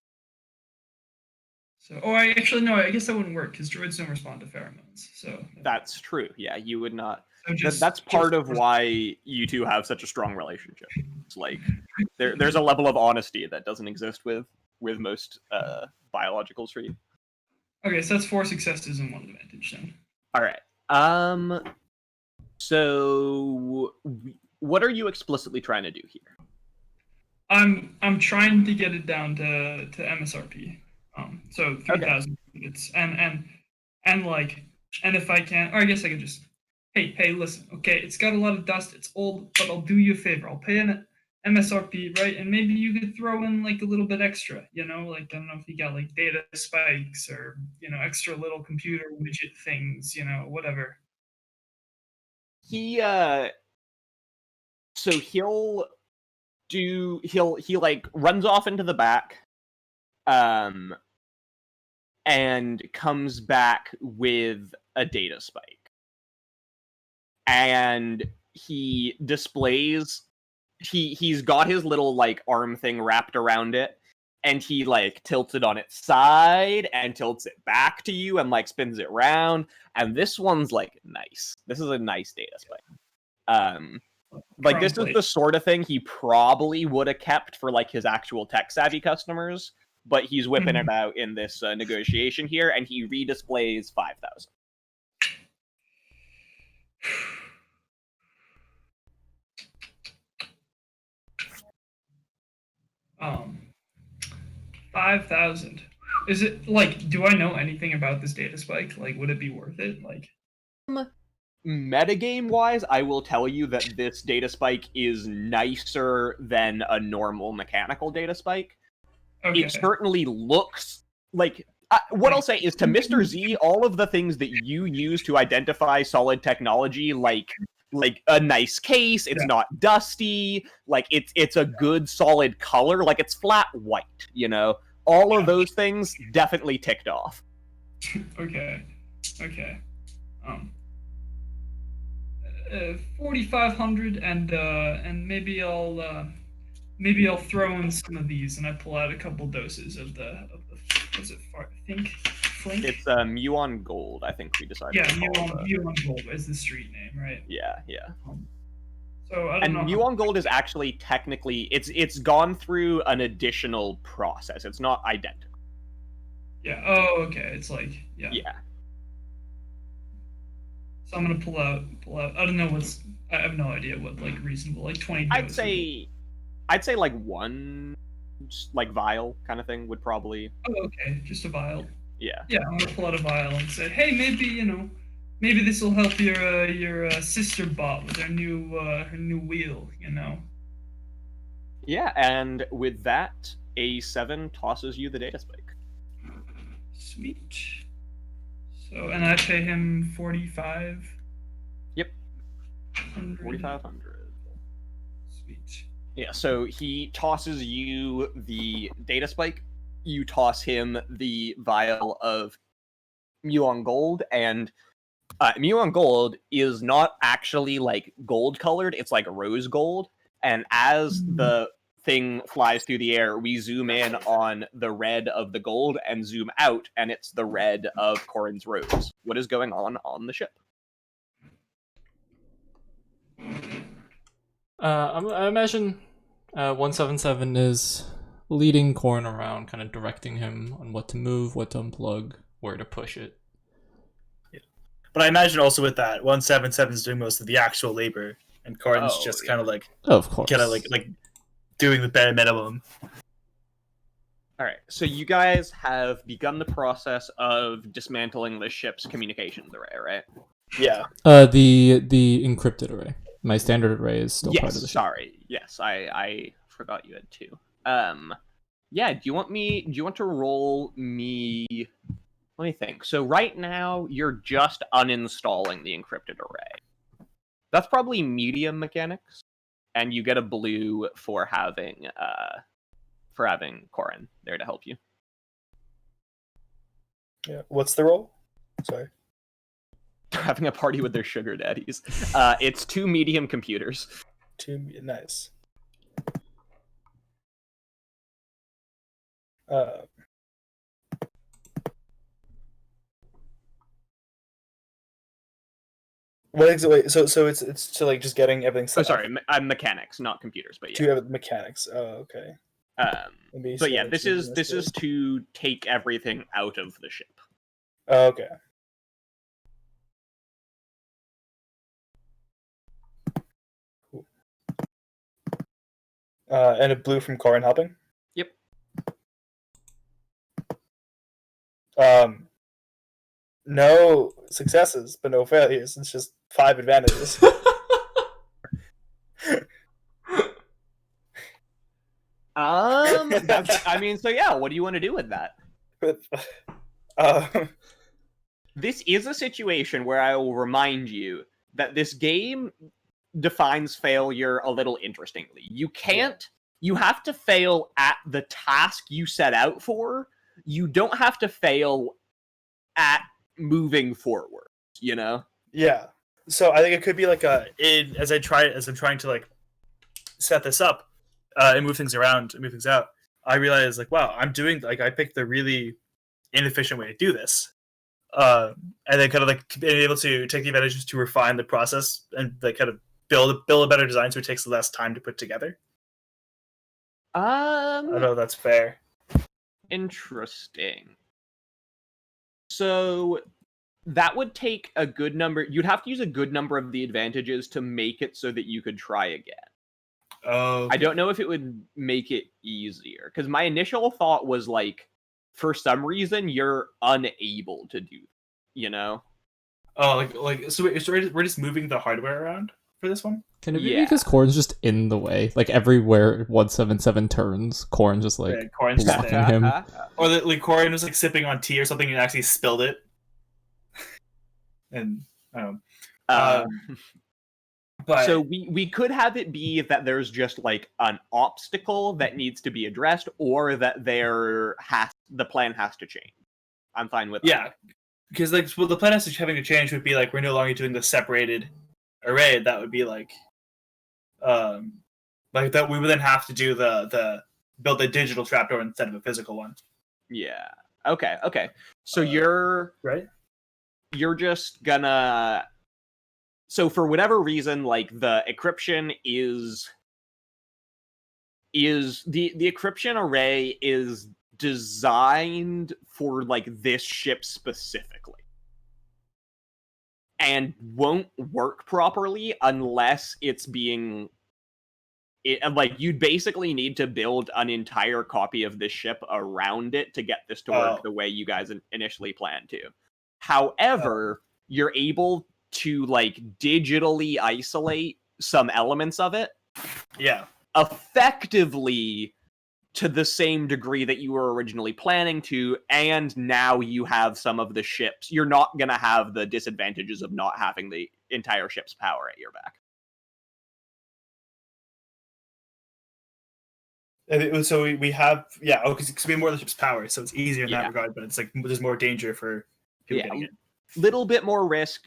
So, oh, I actually no. I guess that wouldn't work because droids don't respond to pheromones. So That's true. Yeah, you would not. so That's part of why you two have such a strong relationship. It's like there's a level of honesty that doesn't exist with most biological trees. Okay, so that's 4 successes and 1 advantage then. All right. So what are you explicitly trying to do here? I'm trying to get it down to MSRP. So 3,000 units, and like, and if I can, or I guess I could just, hey, listen, okay, it's got a lot of dust, it's old, but I'll do you a favor. I'll pay an MSRP, right? And maybe you could throw in like a little bit extra, you know, like I don't know if you got like data spikes or extra little computer widget things, whatever. He so he like runs off into the back and comes back with a data spike, and he displays he's got his little like arm thing wrapped around it, and he like tilts it on its side and tilts it back to you and like spins it round, and this one's like nice. This is a nice data spike. Like this is the sort of thing he probably would have kept for like his actual tech savvy customers, but he's whipping it out in this negotiation here, and he redisplays 5,000. 5,000. Is it like? Do I know anything about this data spike? Like, would it be worth it? Like, metagame wise, I will tell you that this data spike is nicer than a normal mechanical data spike. okay. It certainly looks like what I'll say is, to Mr. Z, all of the things that you use to identify solid technology, like a nice case, it's not dusty, like it's a good solid color, like it's flat white, all of those things definitely ticked off. Okay. 4,500, and maybe I'll throw in some of these, and I pull out a couple doses of the what's it? Flink. It's Muon Gold, I think we decided. Yeah, Muon Gold is the street name, right? Yeah. So I don't know. And Muon Gold is actually technically it's gone through an additional process. It's not identical. Yeah. Oh, okay. It's like yeah. So I'm gonna pull out. I don't know I have no idea what like reasonable, like 20 doses. I'd say like one like vial kind of thing would probably. Oh, okay, just a vial. Yeah. Yeah, I'm gonna pull out a vial and say, hey, maybe this will help your sister bot with her new wheel, Yeah, and with that, A7 tosses you the data spike. Sweet. So, and I pay him 45. Yep. 4,500. Sweet. Yeah, so he tosses you the data spike. You toss him the vial of Muon Gold, and Muon Gold is not actually like gold colored, it's like rose gold. And as the thing flies through the air, we zoom in on the red of the gold and zoom out, and it's the red of Corin's rose. What is going on the ship? I imagine 177 is leading Corin around, kind of directing him on what to move, what to unplug, where to push it. Yeah. But I imagine also with that, 177 is doing most of the actual labor, and Corin's just kind of like, of course, kind of like doing the bare minimum. All right, so you guys have begun the process of dismantling the ship's communications array, right? Yeah. The encrypted array. My standard array is still part of the ship. Sorry. Yes, I forgot you had two. Yeah, do you want to roll me? Let me think. So right now you're just uninstalling the encrypted array. That's probably medium mechanics, and you get a blue for having Corin there to help you. Yeah. What's the roll? Sorry. They're having a party with their sugar daddies. It's 2 medium computers. Nice. Wait, so it's to like just getting everything set Oh, up sorry, I'm mechanics, not computers, but yeah. to have mechanics. Oh, okay. But yeah, this is to take everything out of the ship. Oh, okay. Cool. And a blue from Corin helping. Yep. No successes, but no failures. It's just 5 advantages. I mean, so yeah, what do you want to do with that? This is a situation where I will remind you that this game defines failure a little interestingly. You have to fail at the task you set out for. You don't have to fail at moving forward, you know? Yeah. So I think it could be like as I'm trying to like set this up and move things around and move things out, I realized like, wow, I picked the really inefficient way to do this. And then kind of like being able to take the advantages to refine the process and like kind of build a better design so it takes less time to put together. I don't know if that's fair. Interesting. So that would take a good number. You'd have to use a good number of the advantages to make it so that you could try again. Oh. I don't know if it would make it easier, because my initial thought was like, for some reason you're unable to do, you know? Oh, so we're just moving the hardware around for this one? Can it be because Corin's just in the way? Like everywhere 177 turns, Corin just like Corin's blocking him. Or like Corin was like sipping on tea or something and actually spilled it. And but so we could have it be that there's just like an obstacle that needs to be addressed, or that the plan has to change. I'm fine with that. Yeah, because like the plan having to change would be like we're no longer doing the separated array. That would be like that we would then have to do the build a digital trapdoor instead of a physical one. Yeah. Okay. So you're right. You're just gonna. So for whatever reason, like the encryption is the encryption array is designed for like this ship specifically, and won't work properly unless it's being. Like you'd basically need to build an entire copy of this ship around it to get this to work the way you guys initially planned to. However, you're able to like digitally isolate some elements of it. Yeah. Effectively to the same degree that you were originally planning to, and now you have some of the ships. You're not going to have the disadvantages of not having the entire ship's power at your back. So we have because we have more of the ship's power, so it's easier in that regard. But it's like there's more danger for people getting it. Little bit more risk.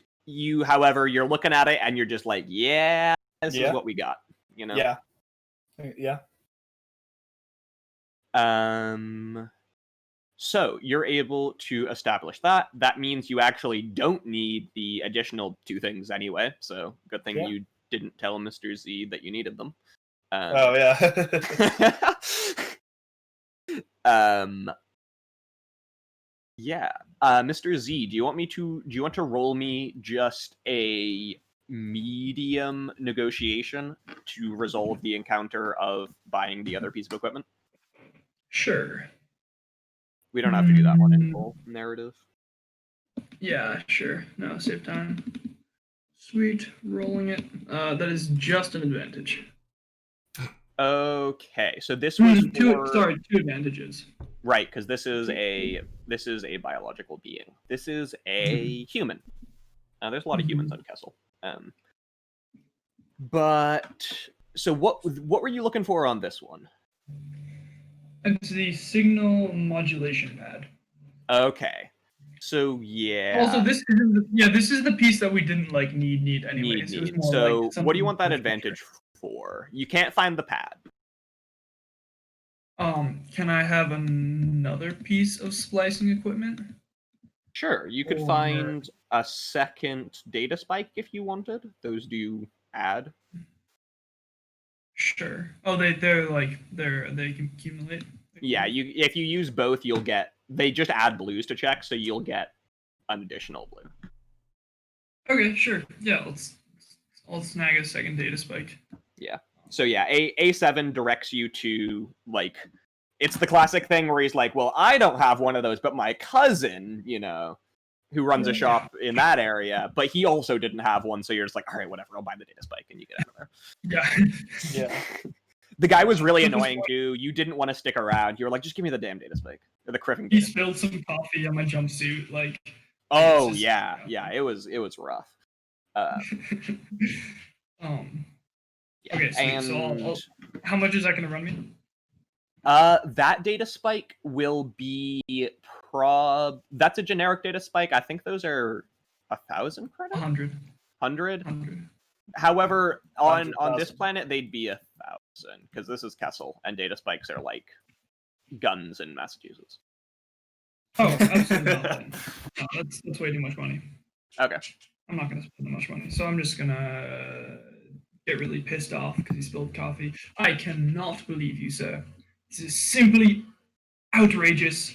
However, you're looking at it and you're just like, this is what we got. You know. Yeah. So you're able to establish that. That means you actually don't need the additional 2 things anyway. So good thing you didn't tell Mr. Z that you needed them. Mr. Z, do you want to roll me just a medium negotiation to resolve the encounter of buying the other piece of equipment? Sure. We don't have to do that one in full narrative. Yeah, sure. No, save time. Sweet, rolling it. That is just an advantage. Okay, so this was 2 advantages. Right, because this is a biological being. This is a human. There's a lot of humans on Kessel. But so what were you looking for on this one? It's the signal modulation pad. Okay, so yeah. Also, this is the piece that we didn't like need anyways. Need. So like what do you want that advantage for? You can't find the pad. Can I have another piece of splicing equipment? Sure, you could find a second data spike if you wanted. Those do add. Sure. Oh, they can accumulate. Yeah, if you use both, you'll get. They just add blues to checks, so you'll get an additional blue. Okay, sure. Yeah, I'll snag a second data spike. Yeah. So yeah, A7 directs you to like. It's the classic thing where he's like, "Well, I don't have one of those, but my cousin, who runs a shop in that area, but he also didn't have one." So you're just like, "All right, whatever. I'll buy the data spike," and you get out of there. Yeah. The guy was really annoying too. You didn't want to stick around. You were like, "Just give me the damn data spike or the criffing." He spilled some coffee on my jumpsuit. Like. Oh just, yeah. It was rough. Yeah. Okay, sweet. And So how much is that going to run me? That data spike will be that's a generic data spike. I think those are 1,000 credits. 100. 100. However, on this planet they'd be 1,000 because this is Kessel, and data spikes are like guns in Massachusetts. Oh, absolutely not. No, that's way too much money. Okay. I'm not going to spend that much money, so I'm just going to get really pissed off because he spilled coffee. I cannot believe you, sir. This is simply outrageous.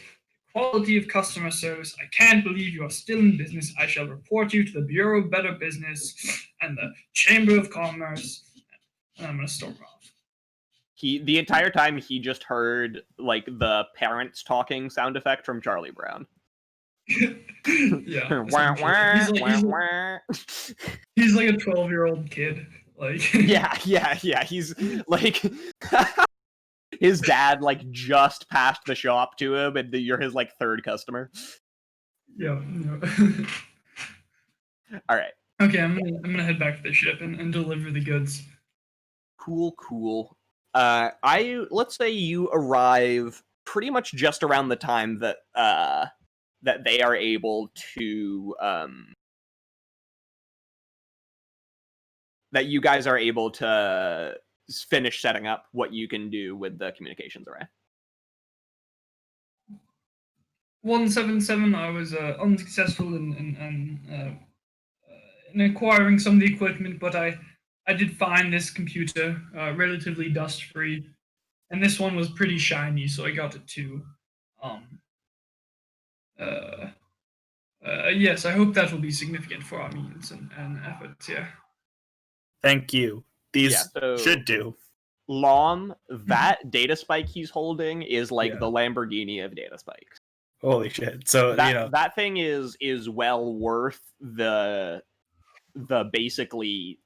Quality of customer service. I can't believe you are still in business. I shall report you to the Bureau of Better Business and the Chamber of Commerce, and I'm going to storm off. The entire time he just heard like the parents talking sound effect from Charlie Brown. Yeah. He's like a 12-year-old kid. Like yeah. He's like his dad like just passed the shop to him, and you're his like third customer. Yeah. All right. Okay, I'm gonna head back to the ship and deliver the goods. Cool. Let's say you arrive pretty much just around the time that that they are able to that you guys are able to finish setting up what you can do with the communications array. 177. I was unsuccessful in acquiring some of the equipment, but I did find this computer relatively dust-free, and this one was pretty shiny, so I got it too. Yes, I hope that will be significant for our means and efforts. Yeah. Thank you. These should do. Lom, that data spike he's holding is like the Lamborghini of data spikes. Holy shit! So that thing is well worth the basically.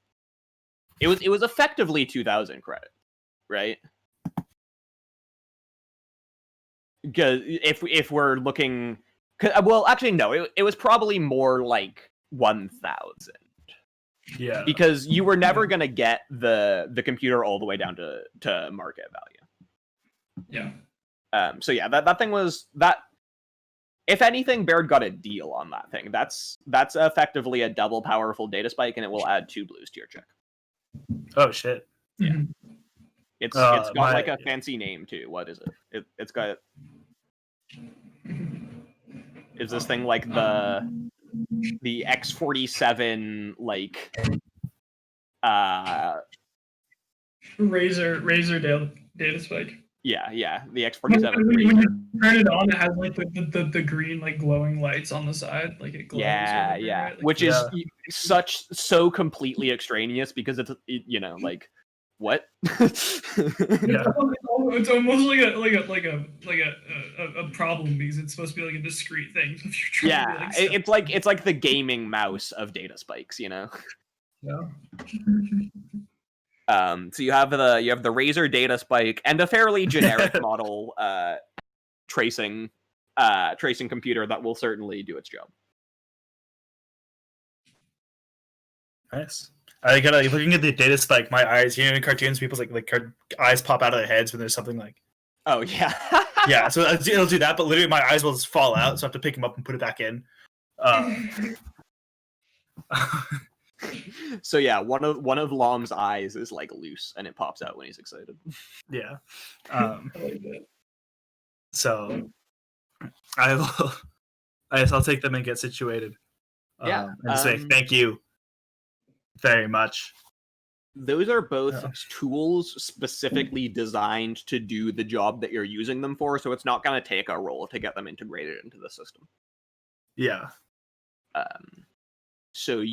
It was effectively 2,000 credit, right? Because if we're looking, well, actually no, it was probably more like 1,000. Yeah. Because you were never gonna get the computer all the way down to market value. Yeah. So yeah, that thing was that. If anything, Baird got a deal on that thing. That's effectively a double powerful data spike, and it will add 2 blues to your check. Oh shit. Yeah. It's got like a fancy name too. What is it? It's got. Is this thing like the X-47 like Razor data spike? Yeah, the X-47. When you turn it on, it has like the green like glowing lights on the side, like it glows. Yeah, right? Like, which is so completely extraneous because it's like what? It's almost like a problem because it's supposed to be like a discrete thing. So if you're trying to it's like the gaming mouse of data spikes, Yeah. So you have the Razor data spike and a fairly generic model tracing computer that will certainly do its job. Nice. I gotta looking at the data spike. My eyes, in cartoons, people's eyes pop out of their heads when there's something like. Oh yeah. Yeah, so it'll do that, but literally my eyes will just fall out, so I have to pick them up and put it back in. So yeah, one of Lom's eyes is like loose, and it pops out when he's excited. Yeah. So I'll take them and get situated. Yeah, and say thank you very much. Those are both tools specifically designed to do the job that you're using them for, so it's not going to take a roll to get them integrated into the system. Yeah. So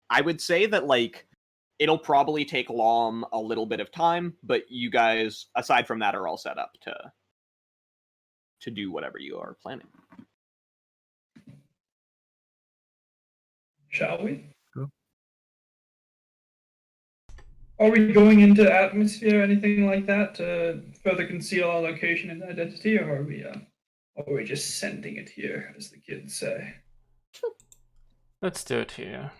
I would say that, like, it'll probably take Lom a little bit of time, but you guys, aside from that, are all set up to do whatever you are planning. Shall we? Cool. Are we going into atmosphere or anything like that to further conceal our location and identity, or are we just sending it here, as the kids say? Let's do it here.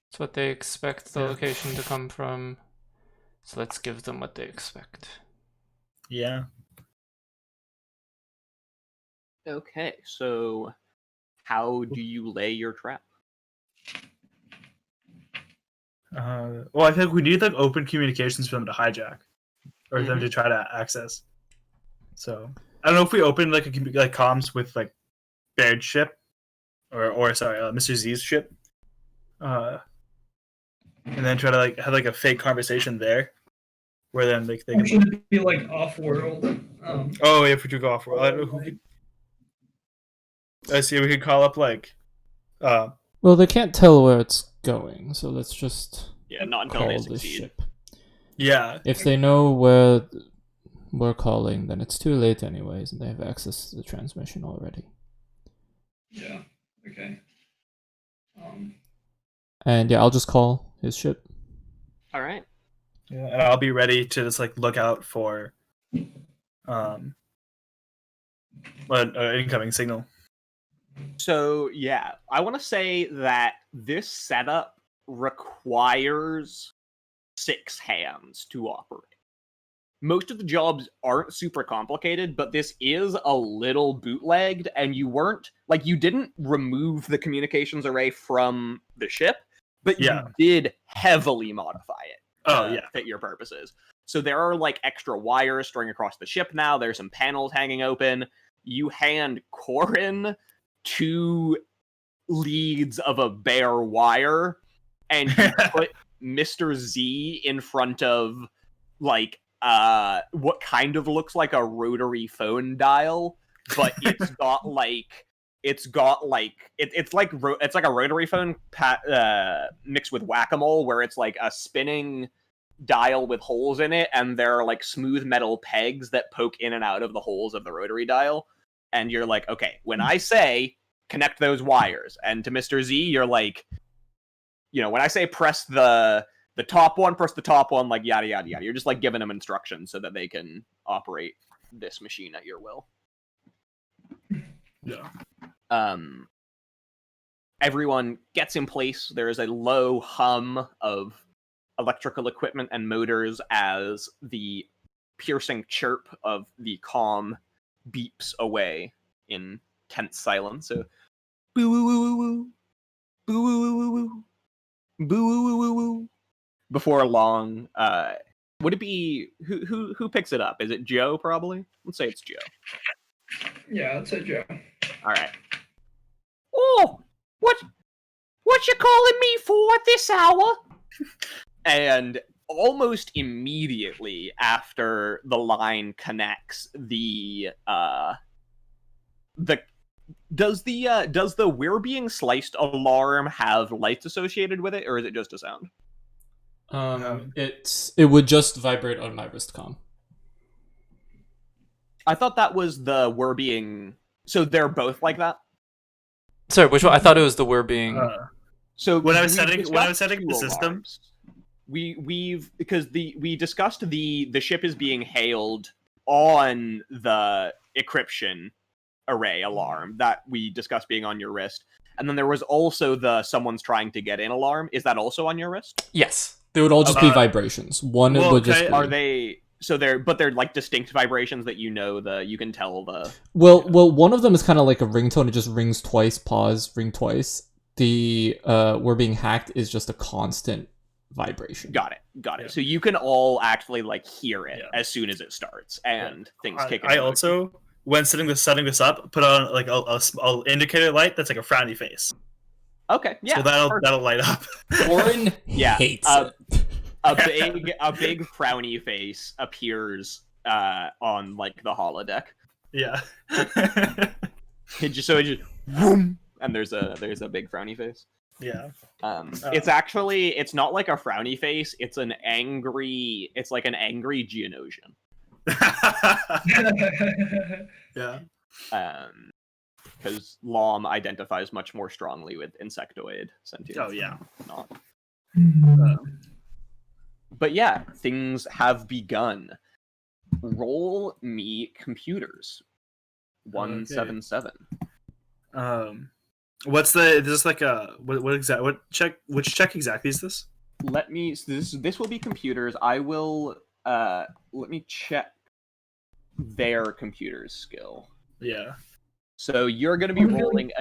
It's what they expect the location to come from, so let's give them what they expect. Yeah. Okay, so how do you lay your trap? Well, I think we need like open communications for them to hijack, or them to try to access. So I don't know if we open like comms with like Baird's ship, or sorry, Mr. Z's ship, and then try to like have like a fake conversation there, where then like they can. Should it be like off-world? Oh, if we do go off-world, I don't know who could. I see. We could call up like. Well, they can't tell where it's going, so let's just not until call they the succeed. ship. Yeah. If they know where we're calling, then it's too late anyways, and they have access to the transmission already. Yeah. Okay. And yeah, I'll just call his ship. All right. Yeah, and I'll be ready to just like look out for, an incoming signal. So, yeah, I want to say that this setup requires 6 hands to operate. Most of the jobs aren't super complicated, but this is a little bootlegged, and you didn't remove the communications array from the ship, but you did heavily modify it to fit your purposes. So there are like extra wires string across the ship now, there's some panels hanging open. You hand Corin 2 leads of a bare wire, and you put Mr. Z in front of like what kind of looks like a rotary phone dial, but it's like a rotary phone mixed with whack-a-mole, where it's like a spinning dial with holes in it, and there are like smooth metal pegs that poke in and out of the holes of the rotary dial. And you're like, okay, when I say connect those wires, and to Mr. Z, you're like, when I say press the top one, press the top one, like yada yada yada. You're just like giving them instructions so that they can operate this machine at your will. Yeah. Everyone gets in place. There is a low hum of electrical equipment and motors as the piercing chirp of the comm beeps away in tense silence. So, boo woo woo woo woo, boo woo woo woo woo, boo woo woo woo woo. Before long, would it be who picks it up? Is it Joe? Probably. Let's say it's Joe. Yeah, I'd say Joe. All right. Oh, what you calling me for at this hour? And almost immediately after the line connects, does the "we're being sliced" alarm have lights associated with it, or is it just a sound? It would just vibrate on my wrist comm. I thought that was the "we're being." So they're both like that. Sorry, which one? I thought it was the "we're being." So when I was setting the system, we discussed the ship is being hailed on the encryption array alarm that we discussed being on your wrist, and then there was also the "someone's trying to get in" alarm. Is that also on your wrist? Yes, they would all just be vibrations. One would just be... Are they? So they're like distinct vibrations that you can tell the. Well, one of them is kind of like a ringtone. It just rings twice, pause, ring twice. The "we're being hacked" is just a constant vibration. Got it. Yeah. So you can all actually like hear it as soon as it starts, and things kick in. I also when setting this up, put on like a indicator light that's like a frowny face. Okay, yeah. So that'll light up. Corin Yeah, hates it. a big frowny face appears on like the holodeck. Yeah. It just boom, and there's a big frowny face. Yeah. It's not like a frowny face. It's like an angry Geonosian. Yeah. Because Lom identifies much more strongly with insectoid sentience. Oh yeah. Not. But yeah, things have begun. Roll me computers. 177. What's the? Is this like a which check exactly is this? This will be computers. I will let me check their computer's skill. Yeah. So you're going to be rolling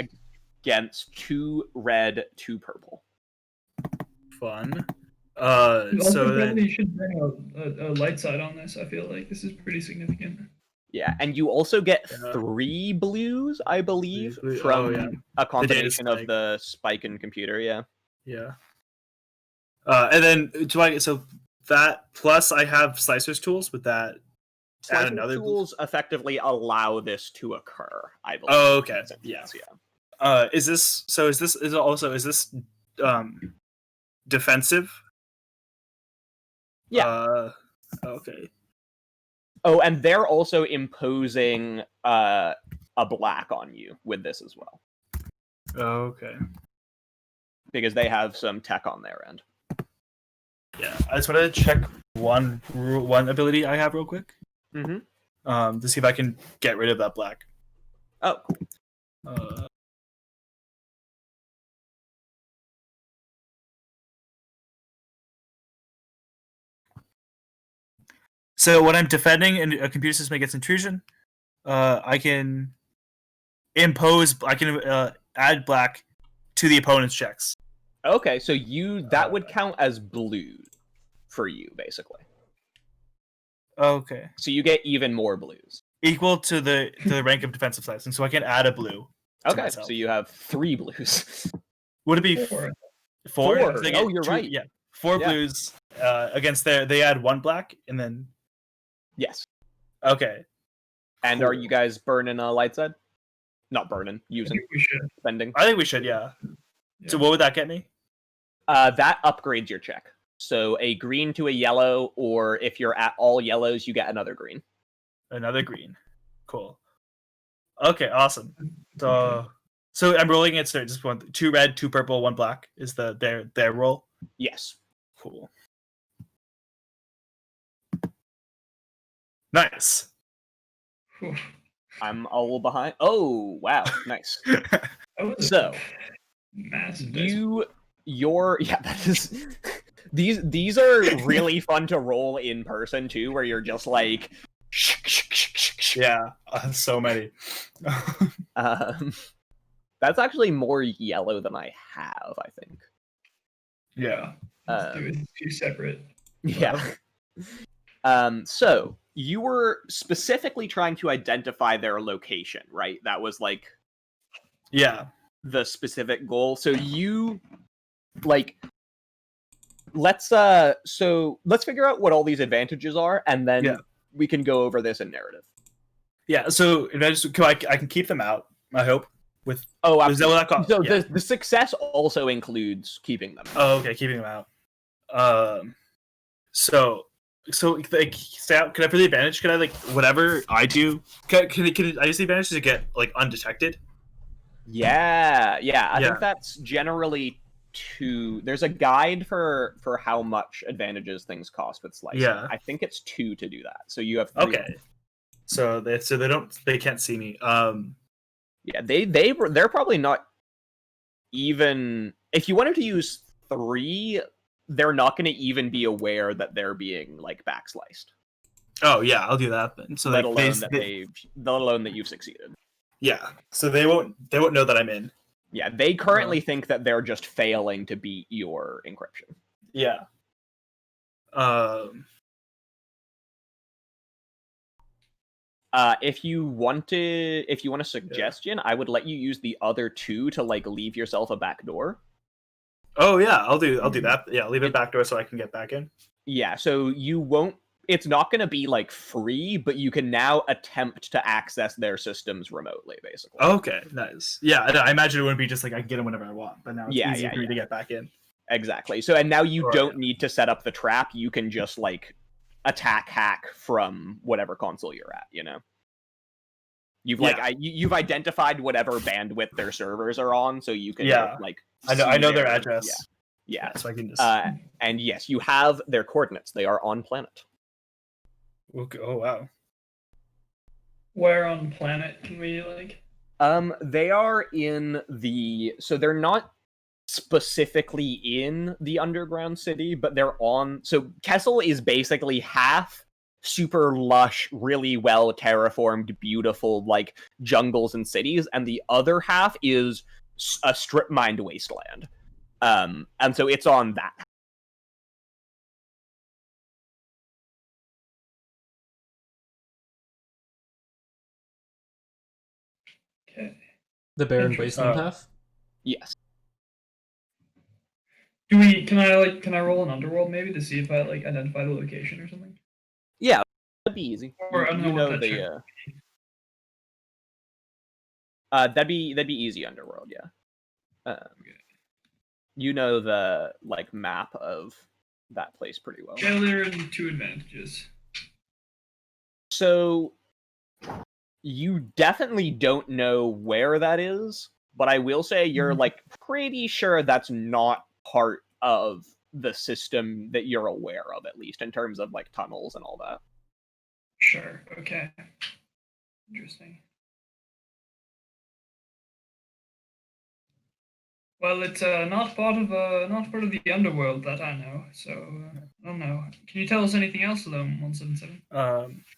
against 2 red, 2 purple. Fun. Also, then you should bring a light side on this. I feel like this is pretty significant. Yeah, and you also get 3 blues, I believe, from a combination of the spike and computer. Yeah. Yeah. And then so that plus I have slicer's tools with that. Slicer's tools effectively allow this to occur, I believe. Oh, okay. Yeah. Is this defensive? Yeah. Okay. Oh, and they're also imposing a black on you with this as well. Okay. Because they have some tech on their end. Yeah, I just want to check one ability I have real quick. Mm-hmm. To see if I can get rid of that black. Oh, cool. So when I'm defending and a computer system gets intrusion, I can add black to the opponent's checks. Okay, so that would count as blue for you, basically. Okay. So you get even more blues. Equal to the rank of defensive slicing, so I can add a blue. Okay, so you have 3 blues. Would it be 4? 4? Oh, you're right. Yeah, 4 blues against they add 1 black, and then... Yes. Okay. And cool. Are you guys burning a light side? Not burning, using. I think we should. Spending. I think we should, yeah. So what would that get me? That upgrades your check. So a green to a yellow, or if you're at all yellows, you get another green. Another green. Cool. Okay, awesome. So I'm rolling it. So just 2 red, 2 purple, 1 black is their roll. Yes. Cool. Nice. I'm a little behind. Oh wow, nice. So massive. That is. These are really fun to roll in person too, where you're just like. Yeah, so many. That's actually more yellow than I have, I think. Yeah. Let's do it 2 separate. Yeah. So you were specifically trying to identify their location, right? That was like, the specific goal. So you, like, let's figure out what all these advantages are, and then we can go over this in narrative. Yeah. So I can keep them out. I hope. Is that what that so the success also includes keeping them. Oh, okay, keeping them out. So like, can I put the advantage? Can I like whatever I do? Can I use the advantage to get like undetected? Yeah. I think that's generally 2. There's a guide for how much advantages things cost with slicing. Yeah. I think it's 2 to do that. So you have 3. Okay. So they can't see me. Yeah, they're probably not even. If you wanted to use 3, they're not going to even be aware that they're being like backsliced. Oh yeah, I'll do that then. So let alone that you've succeeded. Yeah, so they won't know that I'm in. Yeah, they currently think that they're just failing to beat your encryption. Yeah. If you want a suggestion, I would let you use the other 2 to like leave yourself a back door. Oh yeah, I'll do that. Yeah, leave it back door so I can get back in. Yeah, so you won't. It's not going to be like free, but you can now attempt to access their systems remotely, basically. Okay, nice. Yeah, I imagine it wouldn't be just like I can get in whenever I want, but now it's easier for me to get back in. Exactly. So, and now you don't need to set up the trap. You can just like hack from whatever console you're at. You know, you've you've identified whatever bandwidth their servers are on, so you can like. I know their address. Yeah. So I can just. And yes, you have their coordinates. They are on planet. Okay. Oh wow. Where on planet can we like? They are in the. So they're not specifically in the underground city, but they're on. So Kessel is basically half super lush, really well terraformed, beautiful like jungles and cities, and the other half is a strip mined wasteland. And so it's on that. Okay. The barren wasteland half? Yes. Can I roll an underworld maybe to see if I like identify the location or something? Yeah, that'd be easy. Or I don't know what that check. That'd be easy underworld, yeah. You know the like map of that place pretty well. Failure and 2 advantages. So you definitely don't know where that is, but I will say you're like pretty sure that's not part of the system that you're aware of, at least in terms of like tunnels and all that. Sure. Okay. Interesting. Well, it's not part of the underworld that I know. So I don't know. Can you tell us anything else about 177?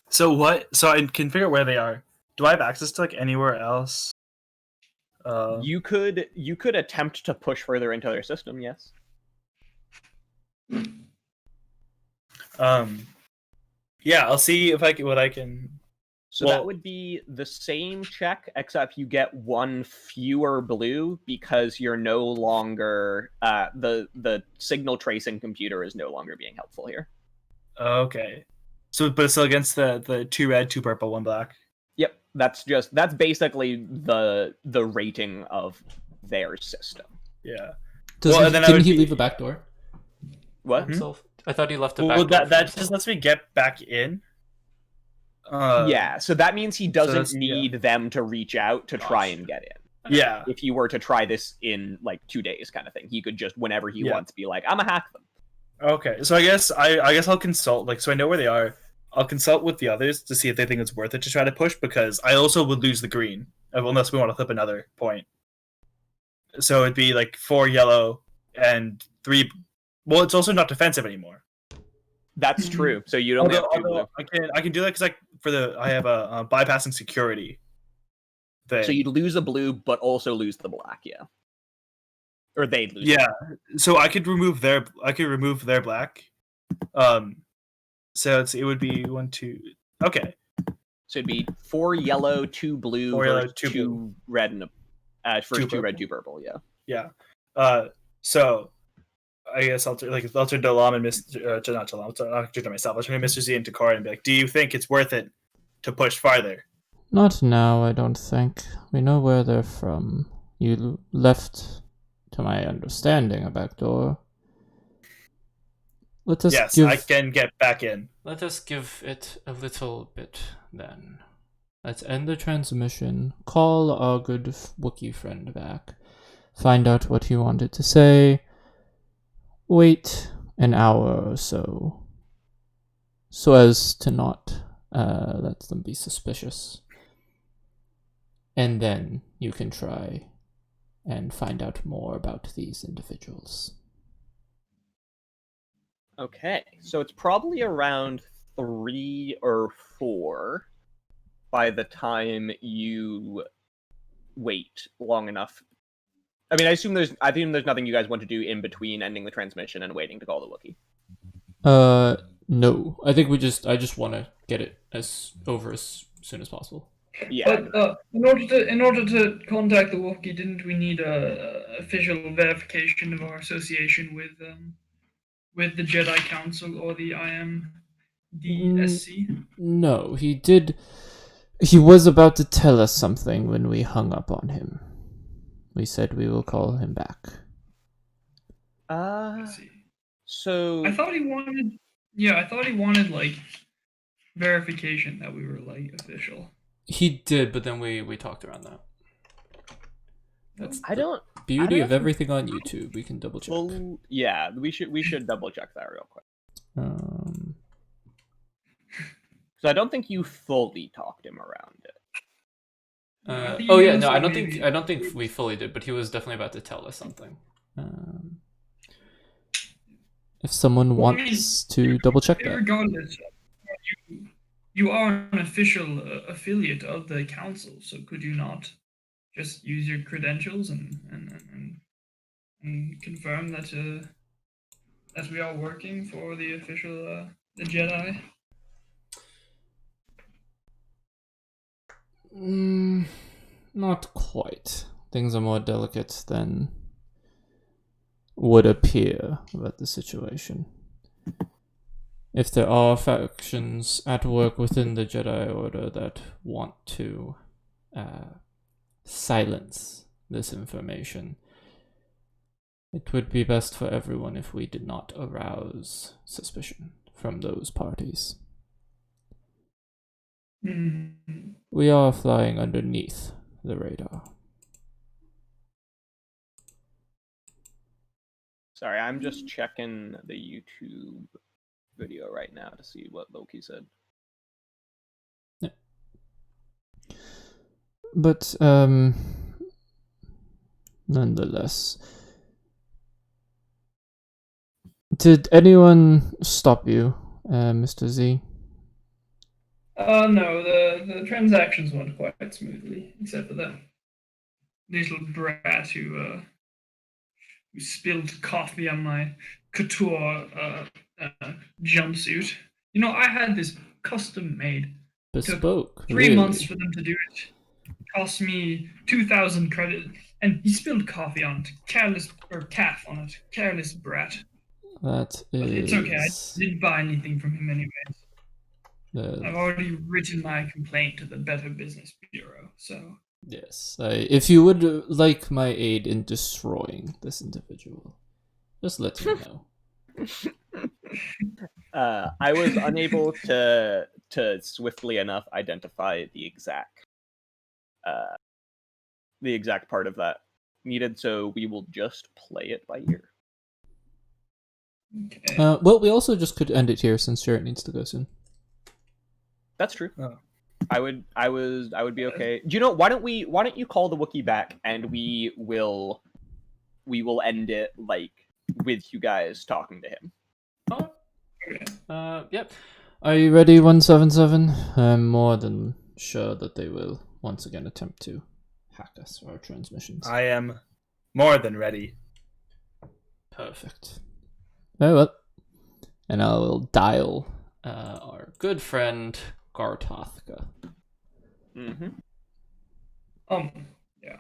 So what? So I can figure out where they are. Do I have access to like anywhere else? You could attempt to push further into their system, yes. Yeah, I'll see if what I can. So that would be the same check, except you get 1 fewer blue because you're no longer the signal tracing computer is no longer being helpful here. Okay. So, but it's still against the 2 red, 2 purple, 1 black. Yep, that's basically the rating of their system. Yeah. Didn't he leave a back door? What? Himself? I thought he left a Well, back door. that just lets me get back in. Yeah, so that means he doesn't need them to reach out to try and get in. Yeah. If he were to try this in like 2 days, kind of thing, he could just whenever he wants be like, "I'm gonna hack them." Okay, so I guess I'll consult. Like, so I know where they are. I'll consult with the others to see if they think it's worth it to try to push, because I also would lose the green unless we want to flip another point. So it'd be like 4 yellow and 3. Well, it's also not defensive anymore. That's true. So you don't have 2 blue. I can do that because I have a bypassing security thing. So you'd lose a blue, but also lose the black, yeah. Or they'd lose. Yeah. So I could remove their black. So it would be 1, 2. Okay. So it'd be 4 yellow, 2 blue, 4 yellow, 2 2 red, and first 2 red, 2 purple. Yeah. Yeah. So I guess I'll turn to Dalam and Mr. Not Dalam. I'll turn to myself. I'll turn to Mr. Z and to Corin and be like, "Do you think it's worth it to push farther?" Not now, I don't think. We know where they're from. You left, to my understanding, a back door. I can get back in. Let us give it a little bit, then. Let's end the transmission, call our good Wookiee friend back, find out what he wanted to say, wait an hour or so as to not let them be suspicious. And then you can try and find out more about these individuals. Okay, so it's probably around 3 or 4 by the time you wait long enough. I mean, I assume there's nothing you guys want to do in between ending the transmission and waiting to call the Wookiee. No, I think I just want to get it over as soon as possible. Yeah. But in order to contact the Wookiee, didn't we need a official verification of our association with the Jedi Council or the IMDSC? No, he did. He was about to tell us something when we hung up on him. We said we will call him back. I see. So I thought he wanted. Yeah, I thought he wanted like verification that we were like official. He did, but then we talked around that. That's the beauty of everything on YouTube. We can double check. Well, yeah, we should double check that real quick. So I don't think you fully talked him around it. Oh yeah, no, I don't think we fully did, but he was definitely about to tell us something. If someone wants to double check that. Regardless, you are an official affiliate of the council, so could you not just use your credentials and confirm that that we are working for the official the Jedi? Not quite. Things are more delicate than would appear about the situation. If there are factions at work within the Jedi Order that want to silence this information, it would be best for everyone if we did not arouse suspicion from those parties. We are flying underneath the radar. Sorry, I'm just checking the YouTube video right now to see what Loki said. Yeah. But nonetheless, did anyone stop you, Mr. Z? No, the transactions went quite smoothly, except for that little brat who spilled coffee on my couture jumpsuit. You know, I had this custom made. Bespoke. Took 3 really? months for them to do it. Cost me 2,000 credit, and he spilled coffee on it. Careless calf on it. Careless brat. That is. But it's okay. I didn't buy anything from him anyways. I've already written my complaint to the Better Business Bureau, so... Yes, if you would like my aid in destroying this individual, just let me know. I was unable to swiftly enough identify the exact part of that needed, so we will just play it by ear. Okay. Well, we also just could end it here since Jarrett needs to go soon. That's true. Oh. I would be okay. Do you know? Why don't you call the Wookiee back and we will end it like with you guys talking to him. Oh. Yep. Are you ready, 177? I'm more than sure that they will once again attempt to hack us or our transmissions. I am more than ready. Perfect. Very well. And I will dial our good friend Gartothka. Mm-hmm. Yeah.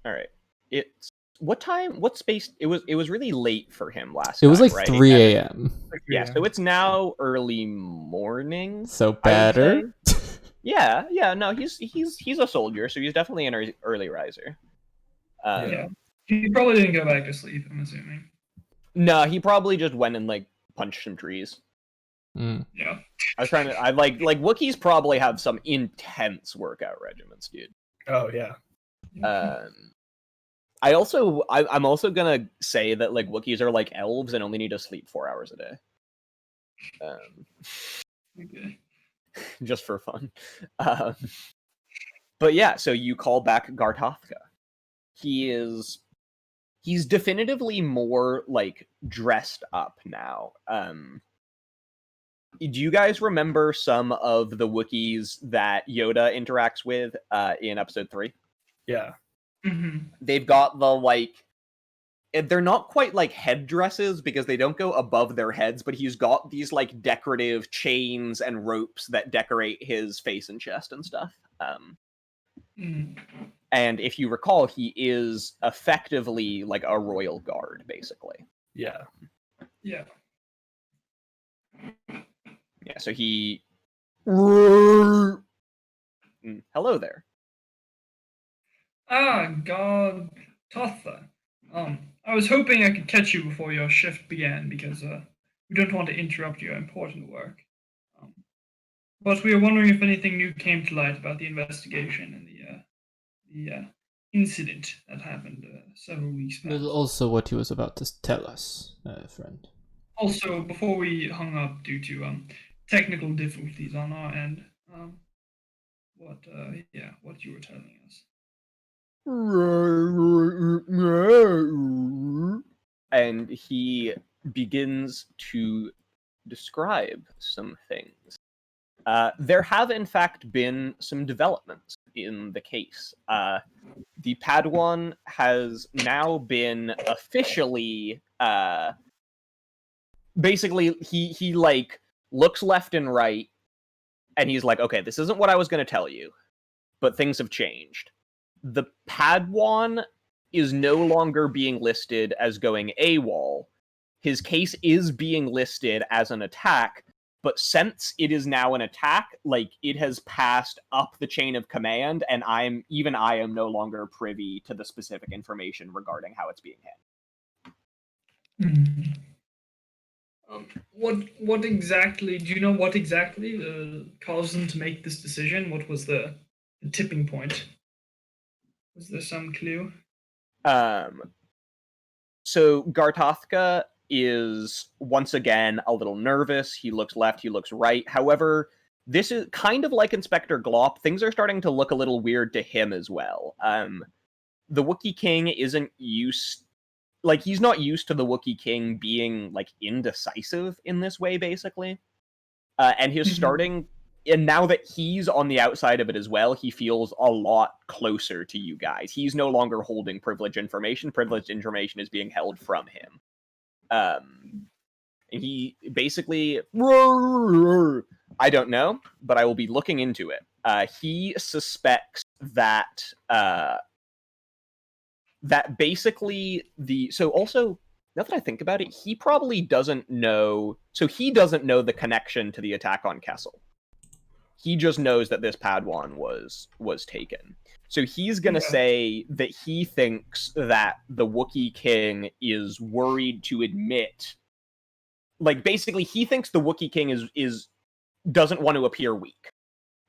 All right. It's what time? What space? It was really late for him last. It was time, like right? 3 a.m. Yeah, so it's now early morning. So better. Yeah. No, he's a soldier, so he's definitely an early riser. Yeah. He probably didn't go back to sleep, I'm assuming. No, he probably just went and like punched some trees. Yeah. I was trying to. I like Wookiees probably have some intense workout regimens, dude. Oh yeah. I'm also gonna say that like Wookiees are like elves and only need to sleep 4 hours a day. Okay. Just for fun. But yeah, so you call back Gartothka. He's definitively more like dressed up now. Do you guys remember some of the Wookiees that Yoda interacts with in episode 3? Yeah. Mm-hmm. They've got the like they're not quite like headdresses because they don't go above their heads, but he's got these like decorative chains and ropes that decorate his face and chest and stuff. And if you recall, he is effectively like a royal guard, basically. Yeah. Yeah. Yeah, so he... Hello there. Ah, God, Totha. I was hoping I could catch you before your shift began because we don't want to interrupt your important work. But we were wondering if anything new came to light about the investigation and the incident that happened several weeks back. But also what he was about to tell us, friend. Also, before we hung up due to technical difficulties on our end, what you were telling us. And he begins to describe some things. There have, in fact, been some developments in the case. The Padawan has now been officially... basically, he like, looks left and right, and he's like, okay, this isn't what I was going to tell you, but things have changed. The Padawan is no longer being listed as going AWOL. His case is being listed as an attack, but since it is now an attack, like, it has passed up the chain of command, and I am no longer privy to the specific information regarding how it's being handled. What exactly? Do you know what exactly caused them to make this decision? What was the tipping point? Was there some clue? So Gartothka is once again a little nervous. He looks left, he looks right. However, this is kind of like Inspector Glop. Things are starting to look a little weird to him as well. The Wookiee King isn't used... Like, he's not used to the Wookiee King being, like, indecisive in this way, basically. And he's starting... And now that he's on the outside of it as well, he feels a lot closer to you guys. He's no longer holding privileged information. Privileged information is being held from him. And he basically... I don't know, but I will be looking into it. He suspects that... that basically the... So also, now that I think about it, he probably doesn't know... So he doesn't know the connection to the attack on Kessel. He just knows that this Padawan was taken. So he's going to say that he thinks that the Wookiee King is worried to admit... Like, basically, he thinks the Wookiee King doesn't want to appear weak.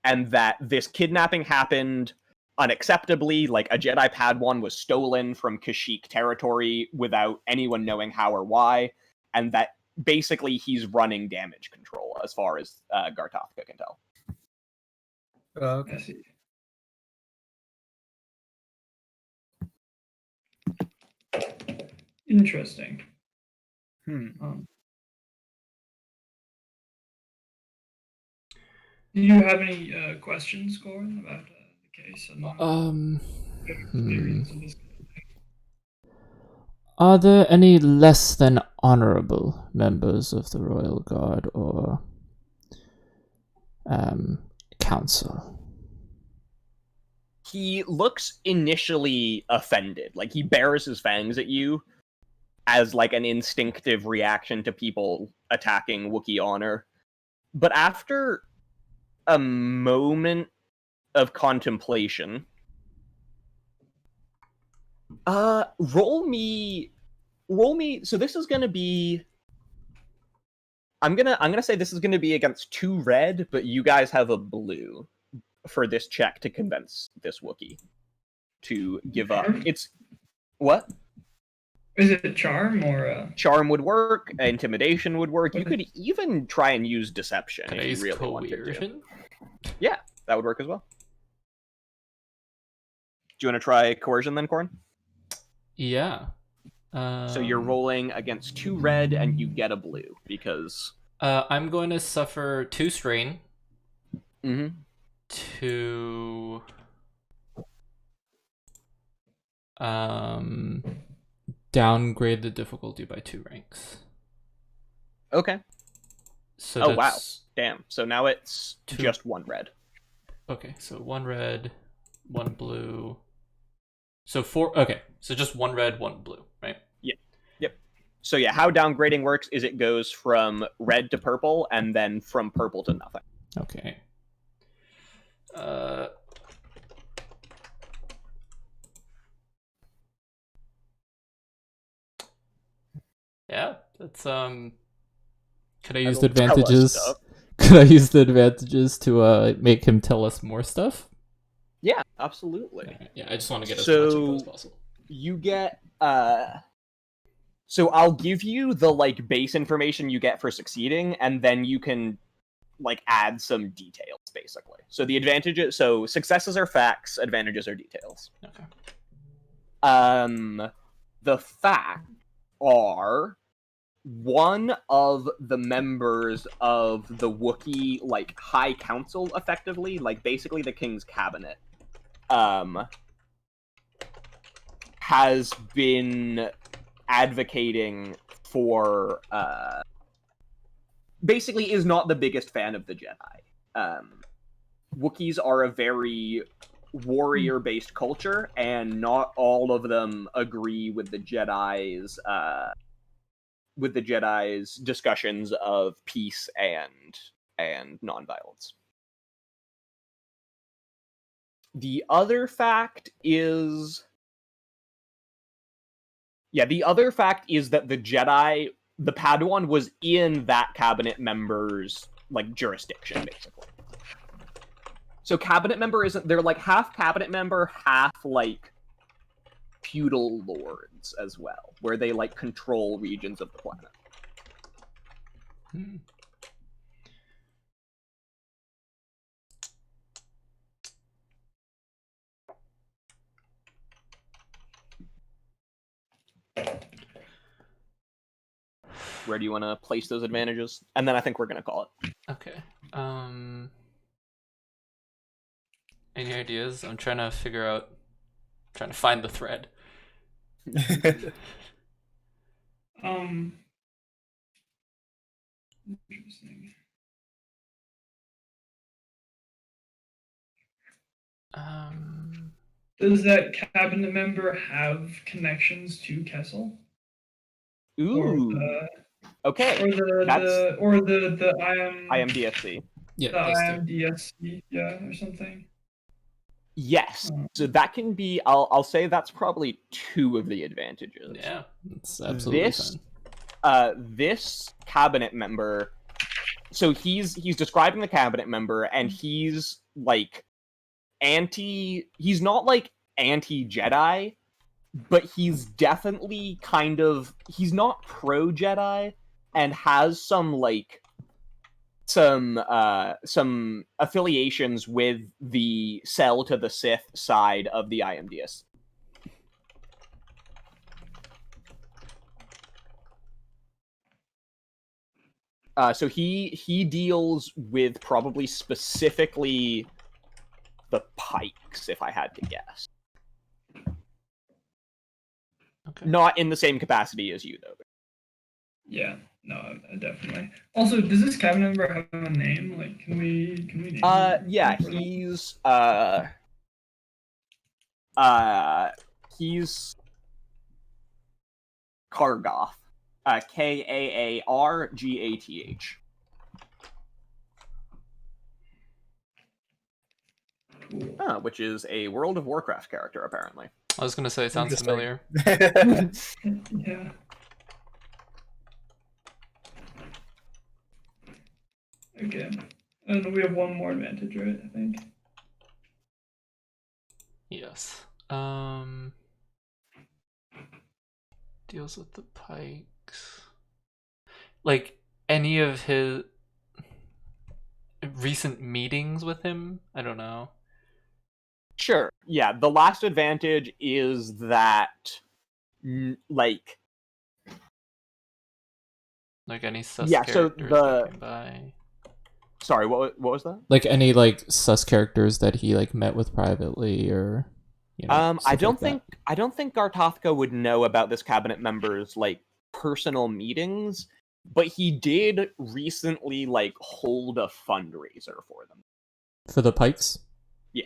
And that this kidnapping happened unacceptably, like a Jedi Padawan was stolen from Kashyyyk territory without anyone knowing how or why, and that basically he's running damage control as far as Gartothka can tell. Okay. Interesting. Do you have any questions, Corin, about the case? Experience in this kind of thing? Are there any less than honorable members of the Royal Guard or Council? He looks initially offended. Like, he bares his fangs at you as, like, an instinctive reaction to people attacking Wookiee honor. But after a moment of contemplation... roll me... So this is gonna be... I'm gonna say this is gonna be against 2 red, but you guys have a blue for this check to convince this Wookiee to give up. It's... What? Is it charm or... Charm would work, intimidation would work. You could even try and use deception if you really wanted to. Yeah, that would work as well. Do you want to try coercion then, Corin? Yeah. So you're rolling against 2 red and you get a blue because... I'm going to suffer 2 strain. Mm-hmm. To... downgrade the difficulty by 2 ranks. Okay. So Oh, wow. that's Damn. So now it's just 1 red. Okay, so 1 red, 1 blue. So 4. Okay, so just 1 red, 1 blue, right? Yep. So yeah, how downgrading works is it goes from red to purple, and then from purple to nothing. Okay. Yeah, that's Could I use the That'll tell us advantages? stuff. Could I use the advantages to make him tell us more stuff? Yeah, absolutely. Alright, yeah, I just want to get as So- much info as possible. You get so I'll give you the like base information you get for succeeding, and then you can like add some details basically. So the advantages, so successes are facts, advantages are details. Okay. The facts are one of the members of the Wookiee like High Council, effectively, like basically the King's cabinet, has been advocating for basically is not the biggest fan of the Jedi. Wookiees are a very warrior-based culture, and not all of them agree with the Jedi's discussions of peace and nonviolence. The other fact is that the Jedi, the Padawan, was in that cabinet member's like jurisdiction, basically. So cabinet member isn't, they're like half cabinet member, half like feudal lords as well, where they like control regions of the planet. Hmm. Where do you want to place those advantages? And then I think we're going to call it. Okay. Any ideas? I'm trying to find the thread. Interesting. Does that cabinet member have connections to Kessel? Ooh. Okay. Or the IMDSC. Yeah, the those two. IMDSC, yeah, or something. Yes. So that can be, I'll say that's probably 2 of the advantages. Yeah, it's absolutely fine. This cabinet member, so he's describing the cabinet member, and he's like he's not like anti-Jedi, but he's definitely kind of, he's not pro-Jedi, and has some affiliations with the Sell to the Sith side of the IMDS. So he deals with probably specifically the Pikes, if I had to guess. Okay. Not in the same capacity as you, though. Yeah, no, definitely. Also, does this cabinet member have a name? Like, can we name him? Yeah, he's Kargoth. Kaargath. Cool. Which is a World of Warcraft character, apparently. I was gonna say it sounds Interesting. familiar. Yeah. Okay. And we have one more advantage, right? I think. Yes. Deals with the Pikes. Like any of his recent meetings with him? I don't know. Sure. Yeah, the last advantage is that, like any sus Yeah, so characters the- that came by. Sorry, what was that? Like any sus characters that he met with privately, or You know, I stuff don't like that. think Gartothka would know about this cabinet member's like personal meetings, but he did recently like hold a fundraiser for them. For the Pikes? Yeah.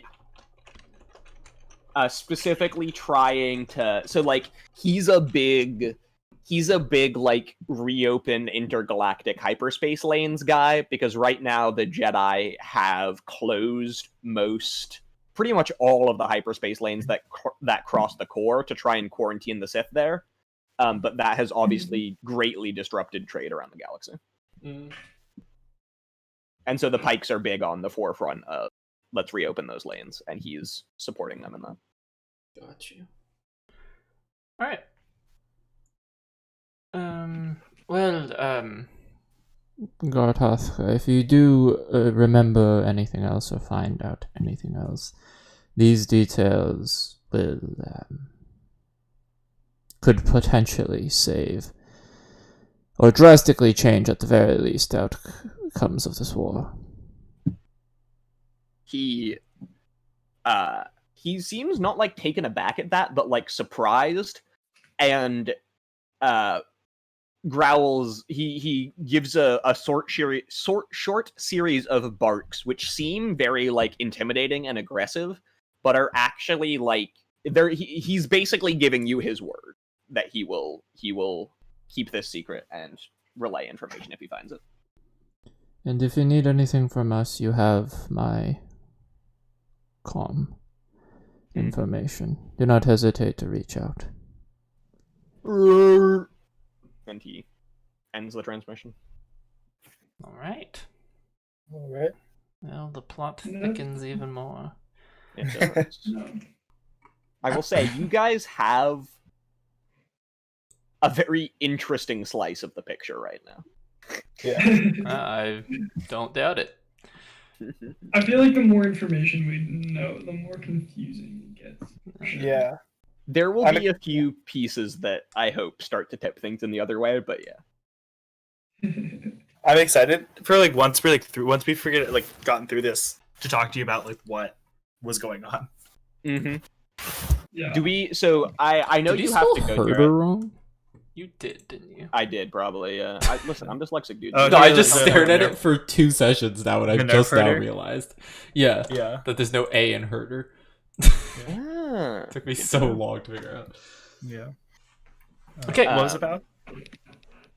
Specifically trying to he's a big like reopen intergalactic hyperspace lanes guy, because right now the Jedi have closed pretty much all of the hyperspace lanes that cross the core to try and quarantine the Sith there. But that has obviously greatly disrupted trade around the galaxy. And so the Pikes are big on the forefront of let's reopen those lanes, and he's supporting them in that. Got you. All right. Gartoth, if you do remember anything else or find out anything else, these details will could potentially save or drastically change, at the very least, outcomes of this war. He seems not like taken aback at that, but like surprised, and growls. He gives a short series of barks, which seem very like intimidating and aggressive, but are actually like he's basically giving you his word that he will keep this secret and relay information if he finds it. And if you need anything from us, you have my information. Do not hesitate to reach out. And he ends the transmission. All right. Alright. Well, the plot thickens even more. It does. I will say, you guys have a very interesting slice of the picture right now. Yeah. I don't doubt it. I feel like the more information we know, the more confusing it gets. Yeah. There will be a few pieces that I hope start to tip things in the other way, but yeah. I'm excited for like once we forget like gotten through this to talk to you about like what was going on. Mm-hmm. Yeah. Do we? So I know Did you have to go heard through her it. wrong? You did, didn't you? I did probably. Listen, I'm dyslexic, dude. Oh, No, I yeah, just the- stared at the- it for 2 sessions now, and I the just now Nerf herder? realized. Yeah, Yeah. that there's no A in herder. Ah, Took me so long to figure out. Yeah. Okay. What was it about?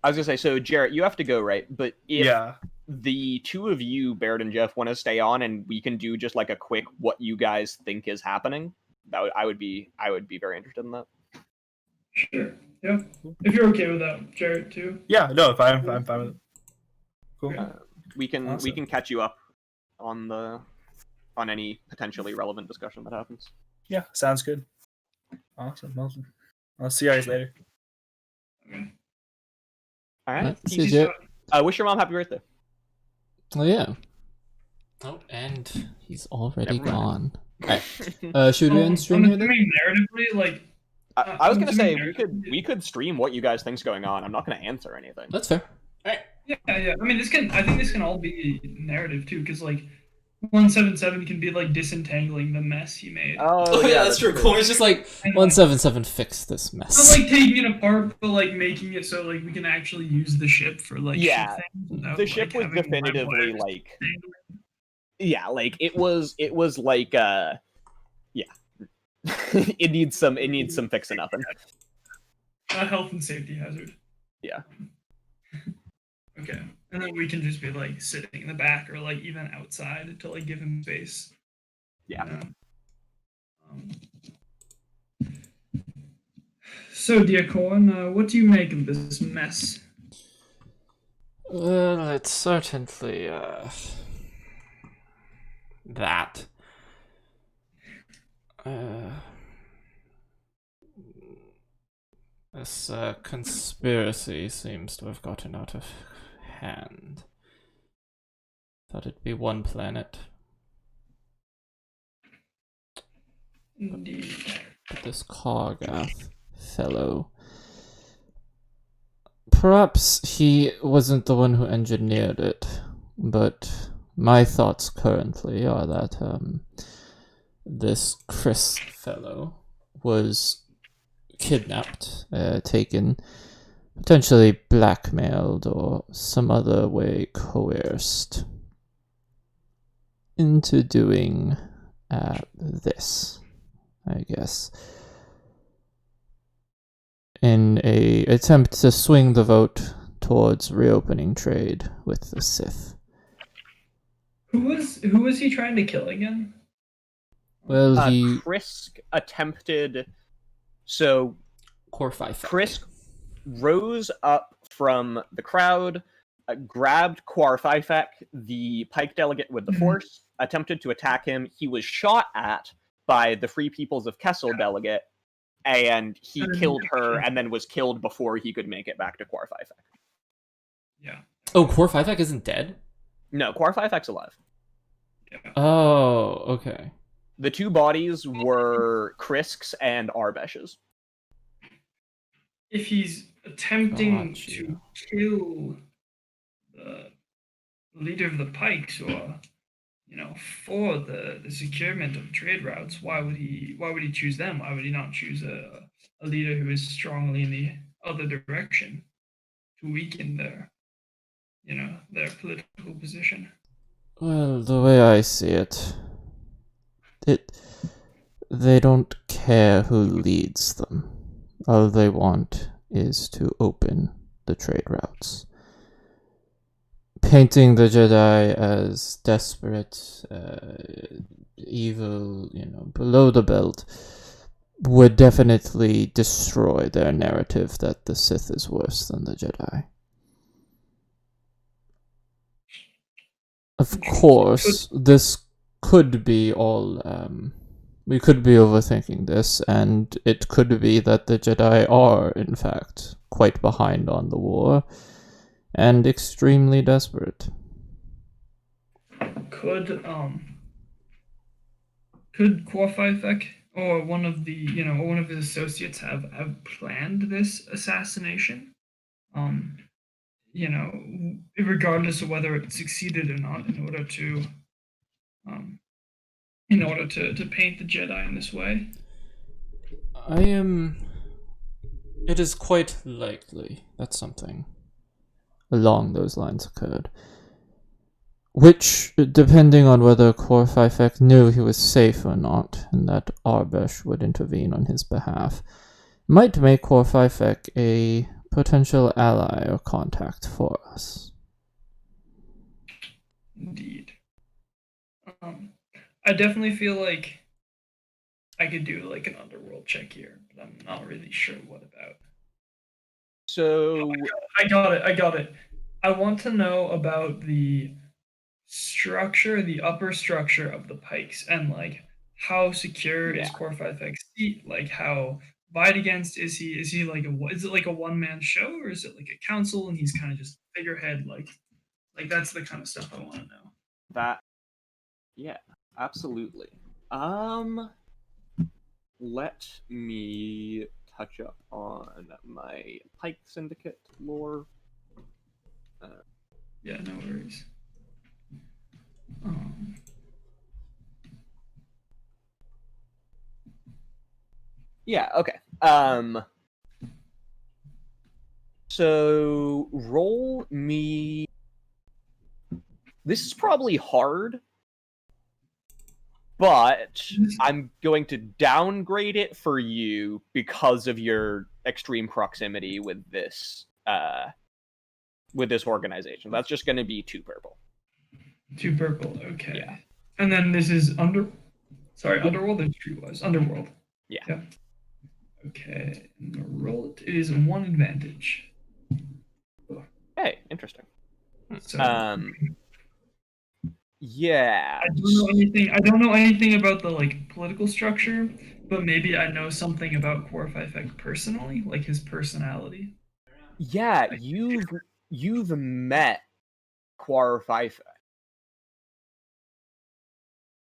I was gonna say, so Jarrett, you have to go, right? But if Yeah. the two of you, Barrett and Jeff, want to stay on, and we can do just like a quick what you guys think is happening, I would be very interested in that. Sure. Yeah. If you're okay with that, Jarrett too. Yeah. No, I'm fine with it. Cool. We can Awesome. catch you up on any potentially relevant discussion that happens. Yeah. Sounds good. Awesome. I'll see you guys later. Okay. All right. See you, Jarrett. Wish your mom happy birthday. Oh, yeah. Oh, and he's already Never mind. gone. Alright. Should we end stream I'm here then? assuming narratively, like I was gonna say assuming we could stream what you guys think's going on. I'm not gonna answer anything. That's fair. Alright. yeah. I mean, I think this can all be narrative too, because like 177 can be like disentangling the mess he made. Oh yeah, that's true. Corin's just like, 177 fix this mess. Not like taking it apart, but like making it so like we can actually use the ship for like Yeah, ship things without, the ship was having definitively webwires like, dangling. yeah, like it was like yeah. it needs some fixing up. A health and safety hazard. Yeah. Okay, and then we can just be like sitting in the back or like even outside to like give him space. Yeah. So, dear Corin, what do you make of this mess? Well, it's certainly, that. This, conspiracy seems to have gotten out of hand. Thought it'd be one planet. Indeed. But this Kargath fellow... Perhaps he wasn't the one who engineered it, but my thoughts currently are that this Chris fellow was kidnapped, taken, potentially blackmailed or some other way coerced into doing this, I guess, in a attempt to swing the vote towards reopening trade with the Sith. Who was he trying to kill again? Well, Krisk attempted. So Core 5. Krisk rose up from the crowd, grabbed Quarfifek, the Pike delegate with the Force, attempted to attack him. He was shot at by the Free Peoples of Kessel delegate, and he killed her, and then was killed before he could make it back to Quarfifek. Yeah. Oh, Core 5 isn't dead? No, Quarfifek's alive. Yeah. Oh, okay. The two bodies were Krisk's and Arbesh's. If he's attempting to kill the leader of the Pikes, or for the securement of trade routes, why would he choose them? Why would he not choose a leader who is strongly in the other direction to weaken their political position? Well, the way I see it, they don't care who leads them. All they want is to open the trade routes. Painting the Jedi as desperate, evil, below the belt, would definitely destroy their narrative that the Sith is worse than the Jedi. Of course, this could be all, we could be overthinking this, and it could be that the Jedi are, in fact, quite behind on the war, and extremely desperate. Could Quarfifek or one of his associates have planned this assassination? Regardless of whether it succeeded or not, in order to paint the Jedi in this way? It is quite likely that something along those lines occurred. Which, depending on whether Quarfifek knew he was safe or not, and that Arbesh would intervene on his behalf, might make Quarfifek a potential ally or contact for us. Indeed. I definitely feel like I could do like an underworld check here, but I'm not really sure what about. So I got it. I want to know about the structure, the upper structure of the Pikes, and like how secure is Quarfifek's seat? Like how vied against is he? Is he like is it like a one-man show, or is it like a council and he's kind of just figurehead? Like that's the kind of stuff I want to know. That, yeah, absolutely. Let me touch up on my Pike Syndicate lore. Yeah, no worries. Yeah, okay. So roll me. This is probably hard, but I'm going to downgrade it for you because of your extreme proximity with this organization. That's just going to be 2 purple. 2 purple, okay. Yeah. And then this is Underworld or Streetwise? Underworld. Yeah. Okay. And the roll it is 1 advantage. Hey, interesting. So, yeah. I don't know anything about the like political structure, but maybe I know something about Quarfifek personally, like his personality. Yeah, you've met Quarfifek.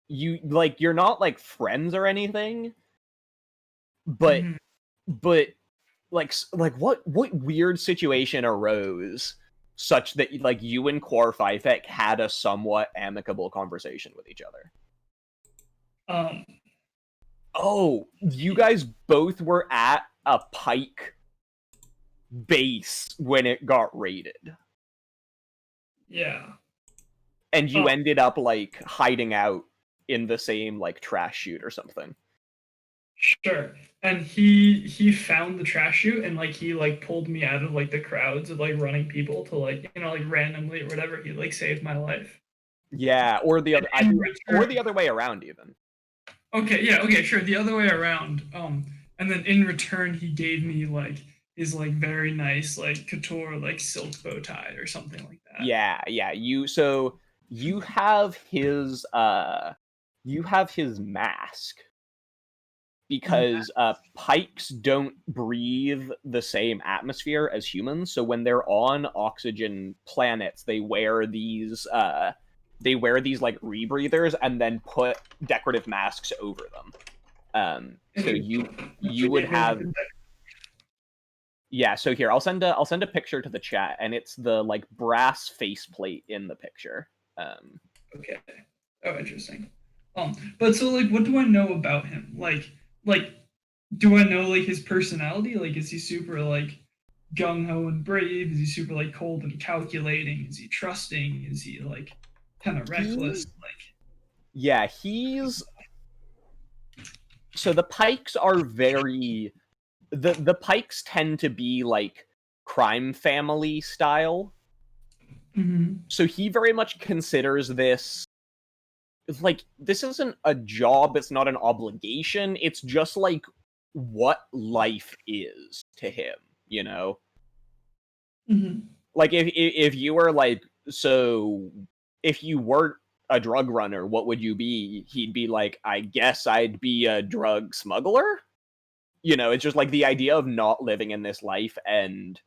You're not like friends or anything, but like what weird situation arose such that like you and Quarfifek had a somewhat amicable conversation with each other? Oh, you guys both were at a Pike base when it got raided. Yeah. And you Oh. ended up, like, hiding out in the same, like, trash chute or something. Sure. And he found the trash chute and like he like pulled me out of like the crowds of like running people to like like randomly or whatever. He like saved my life. Yeah, or the other, or the other way around even. Okay, yeah, okay, sure. The other way around. And then in return he gave me like his like very nice like couture like silk bow tie or something like that. Yeah. You have his mask. Because pikes don't breathe the same atmosphere as humans, so when they're on oxygen planets, they wear these like rebreathers and then put decorative masks over them. So you would have So here I'll send a picture to the chat, and it's the like brass faceplate in the picture. Okay. Oh, interesting. But so like, what do I know about him? Like, do I know like his personality? Like, is he super like gung ho and brave? Is he super like cold and calculating? Is he trusting? Is he like kind of reckless? Yeah, so the Pikes are very the Pikes tend to be like crime family style. Mm-hmm. So he very much considers this like this isn't a job, it's not an obligation, it's just like what life is to him, you know? Mm-hmm. Like if you were like, so if you weren't a drug runner, what would you be? He'd be like, I guess I'd be a drug smuggler. You know, it's just like the idea of not living in this life, and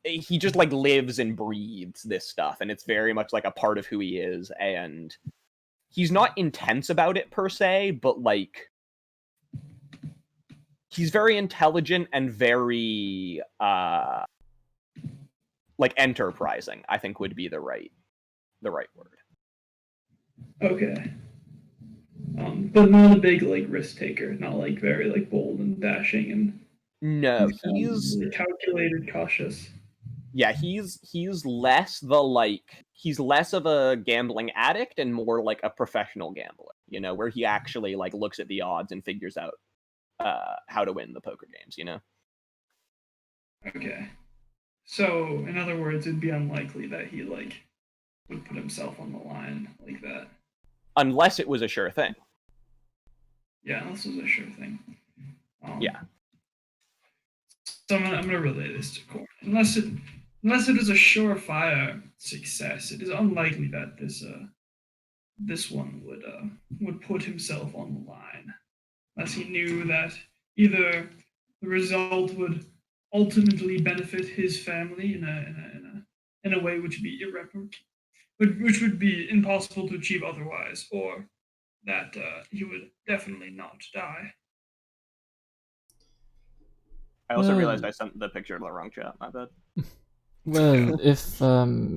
he just like lives and breathes this stuff, and it's very much like a part of who he is, and he's not intense about it per se, but like he's very intelligent and very like enterprising, I think would be the right word. Okay. But not a big like risk taker, not like very like bold and dashing and No, he's really calculated, cautious. Yeah, he's less of a gambling addict and more like a professional gambler, you know, where he actually like looks at the odds and figures out how to win the poker games, you know. Okay. So, in other words, it'd be unlikely that he like would put himself on the line like that. Unless it was a sure thing. Yeah, this was a sure thing. Yeah. So I'm gonna relay this to Corin. Unless it is a surefire success, it is unlikely that this one would put himself on the line, unless he knew that either the result would ultimately benefit his family in a way which would be irreparable, which would be impossible to achieve otherwise, or that he would definitely not die. I also realized I sent the picture to the wrong chat, my bad. Well, if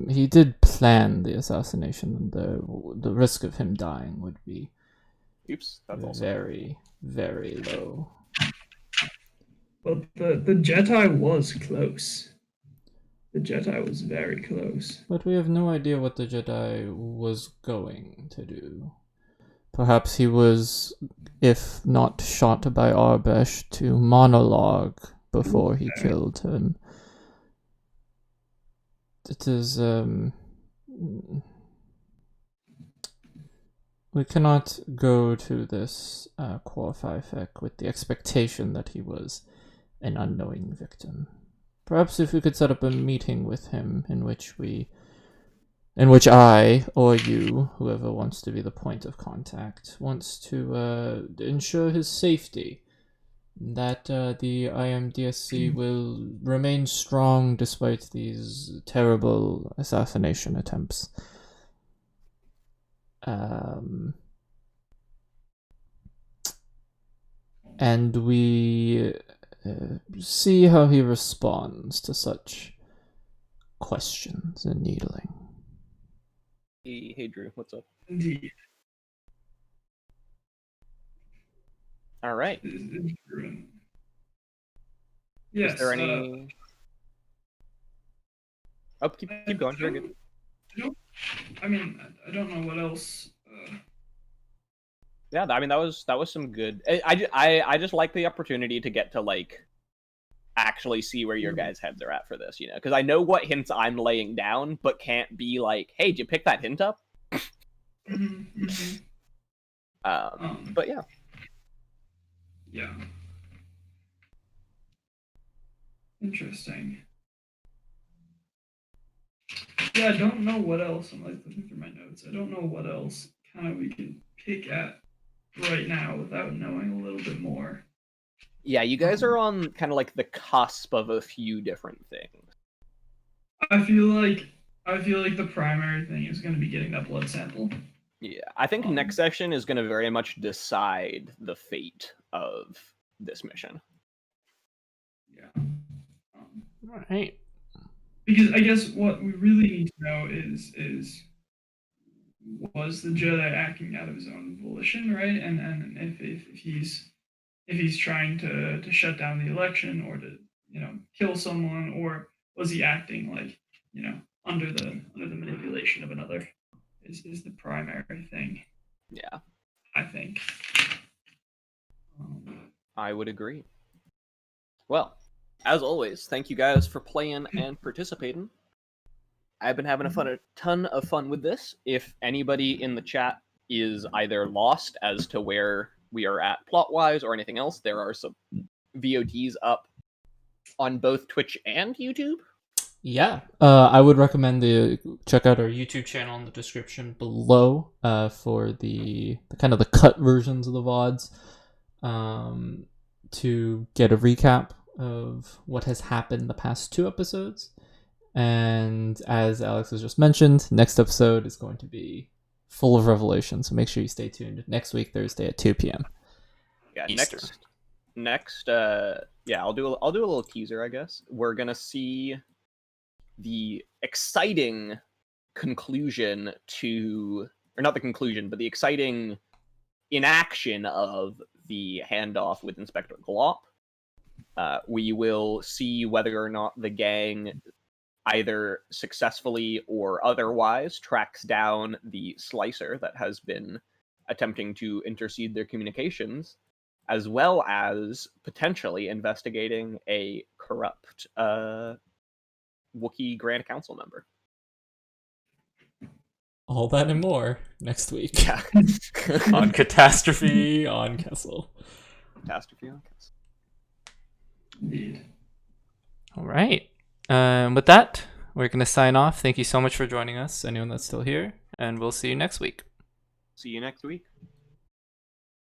he did plan the assassination, the risk of him dying would be very, very low. Well, the Jedi was close. The Jedi was very close. But we have no idea what the Jedi was going to do. Perhaps he was, if not shot by Arbesh, to monologue before he killed him. It is, we cannot go to this Quafifek with the expectation that he was an unknowing victim. Perhaps if we could set up a meeting with him in which I, or you, whoever wants to be the point of contact, wants to ensure his safety, that the IMDSC will remain strong despite these terrible assassination attempts. And we see how he responds to such questions and needling. Hey Drew, what's up? Indeed. All right. is prudent. Yes. Is there any? Oh, keep going. You're good. I mean, I don't know what else. Yeah, I mean that was some good. I just like the opportunity to get to like actually see where your guys' heads are at for this, you know, because I know what hints I'm laying down, but can't be like, hey, did you pick that hint up? But yeah. Yeah. Interesting. Yeah, I don't know what else. I'm like looking through my notes. I don't know what else kind of we can pick at right now without knowing a little bit more. Yeah, you guys are on kind of like the cusp of a few different things. I feel like the primary thing is going to be getting that blood sample. Yeah, I think next session is going to very much decide the fate of this mission. Yeah. All right. Because I guess what we really need to know is was the Jedi acting out of his own volition, right? And if he's trying to shut down the election or to kill someone, or was he acting like under the manipulation of another is the primary thing. Yeah, I think. I would agree. Well, as always, thank you guys for playing and participating. I've been having a ton of fun with this. If anybody in the chat is either lost as to where we are at plot-wise or anything else, there are some VODs up on both Twitch and YouTube. Yeah, I would recommend check out our YouTube channel in the description below for the kind of the cut versions of the VODs to get a recap of what has happened the past 2 episodes. And as Alex has just mentioned, next episode is going to be full of revelation, so make sure you stay tuned next week, Thursday at 2 p.m. Yeah, Eastern. next I'll do a little teaser, I guess. We're gonna see the exciting conclusion to, or not the conclusion, but the exciting inaction of the handoff with Inspector Glop. We will see whether or not the gang either successfully or otherwise tracks down the slicer that has been attempting to intercede their communications, as well as potentially investigating a corrupt Wookiee Grand Council member. All that and more next week. Yeah. On Catastrophe on Kessel. Catastrophe on Kessel. Indeed. All right. With that, we're going to sign off. Thank you so much for joining us, anyone that's still here, and we'll see you next week. See you next week.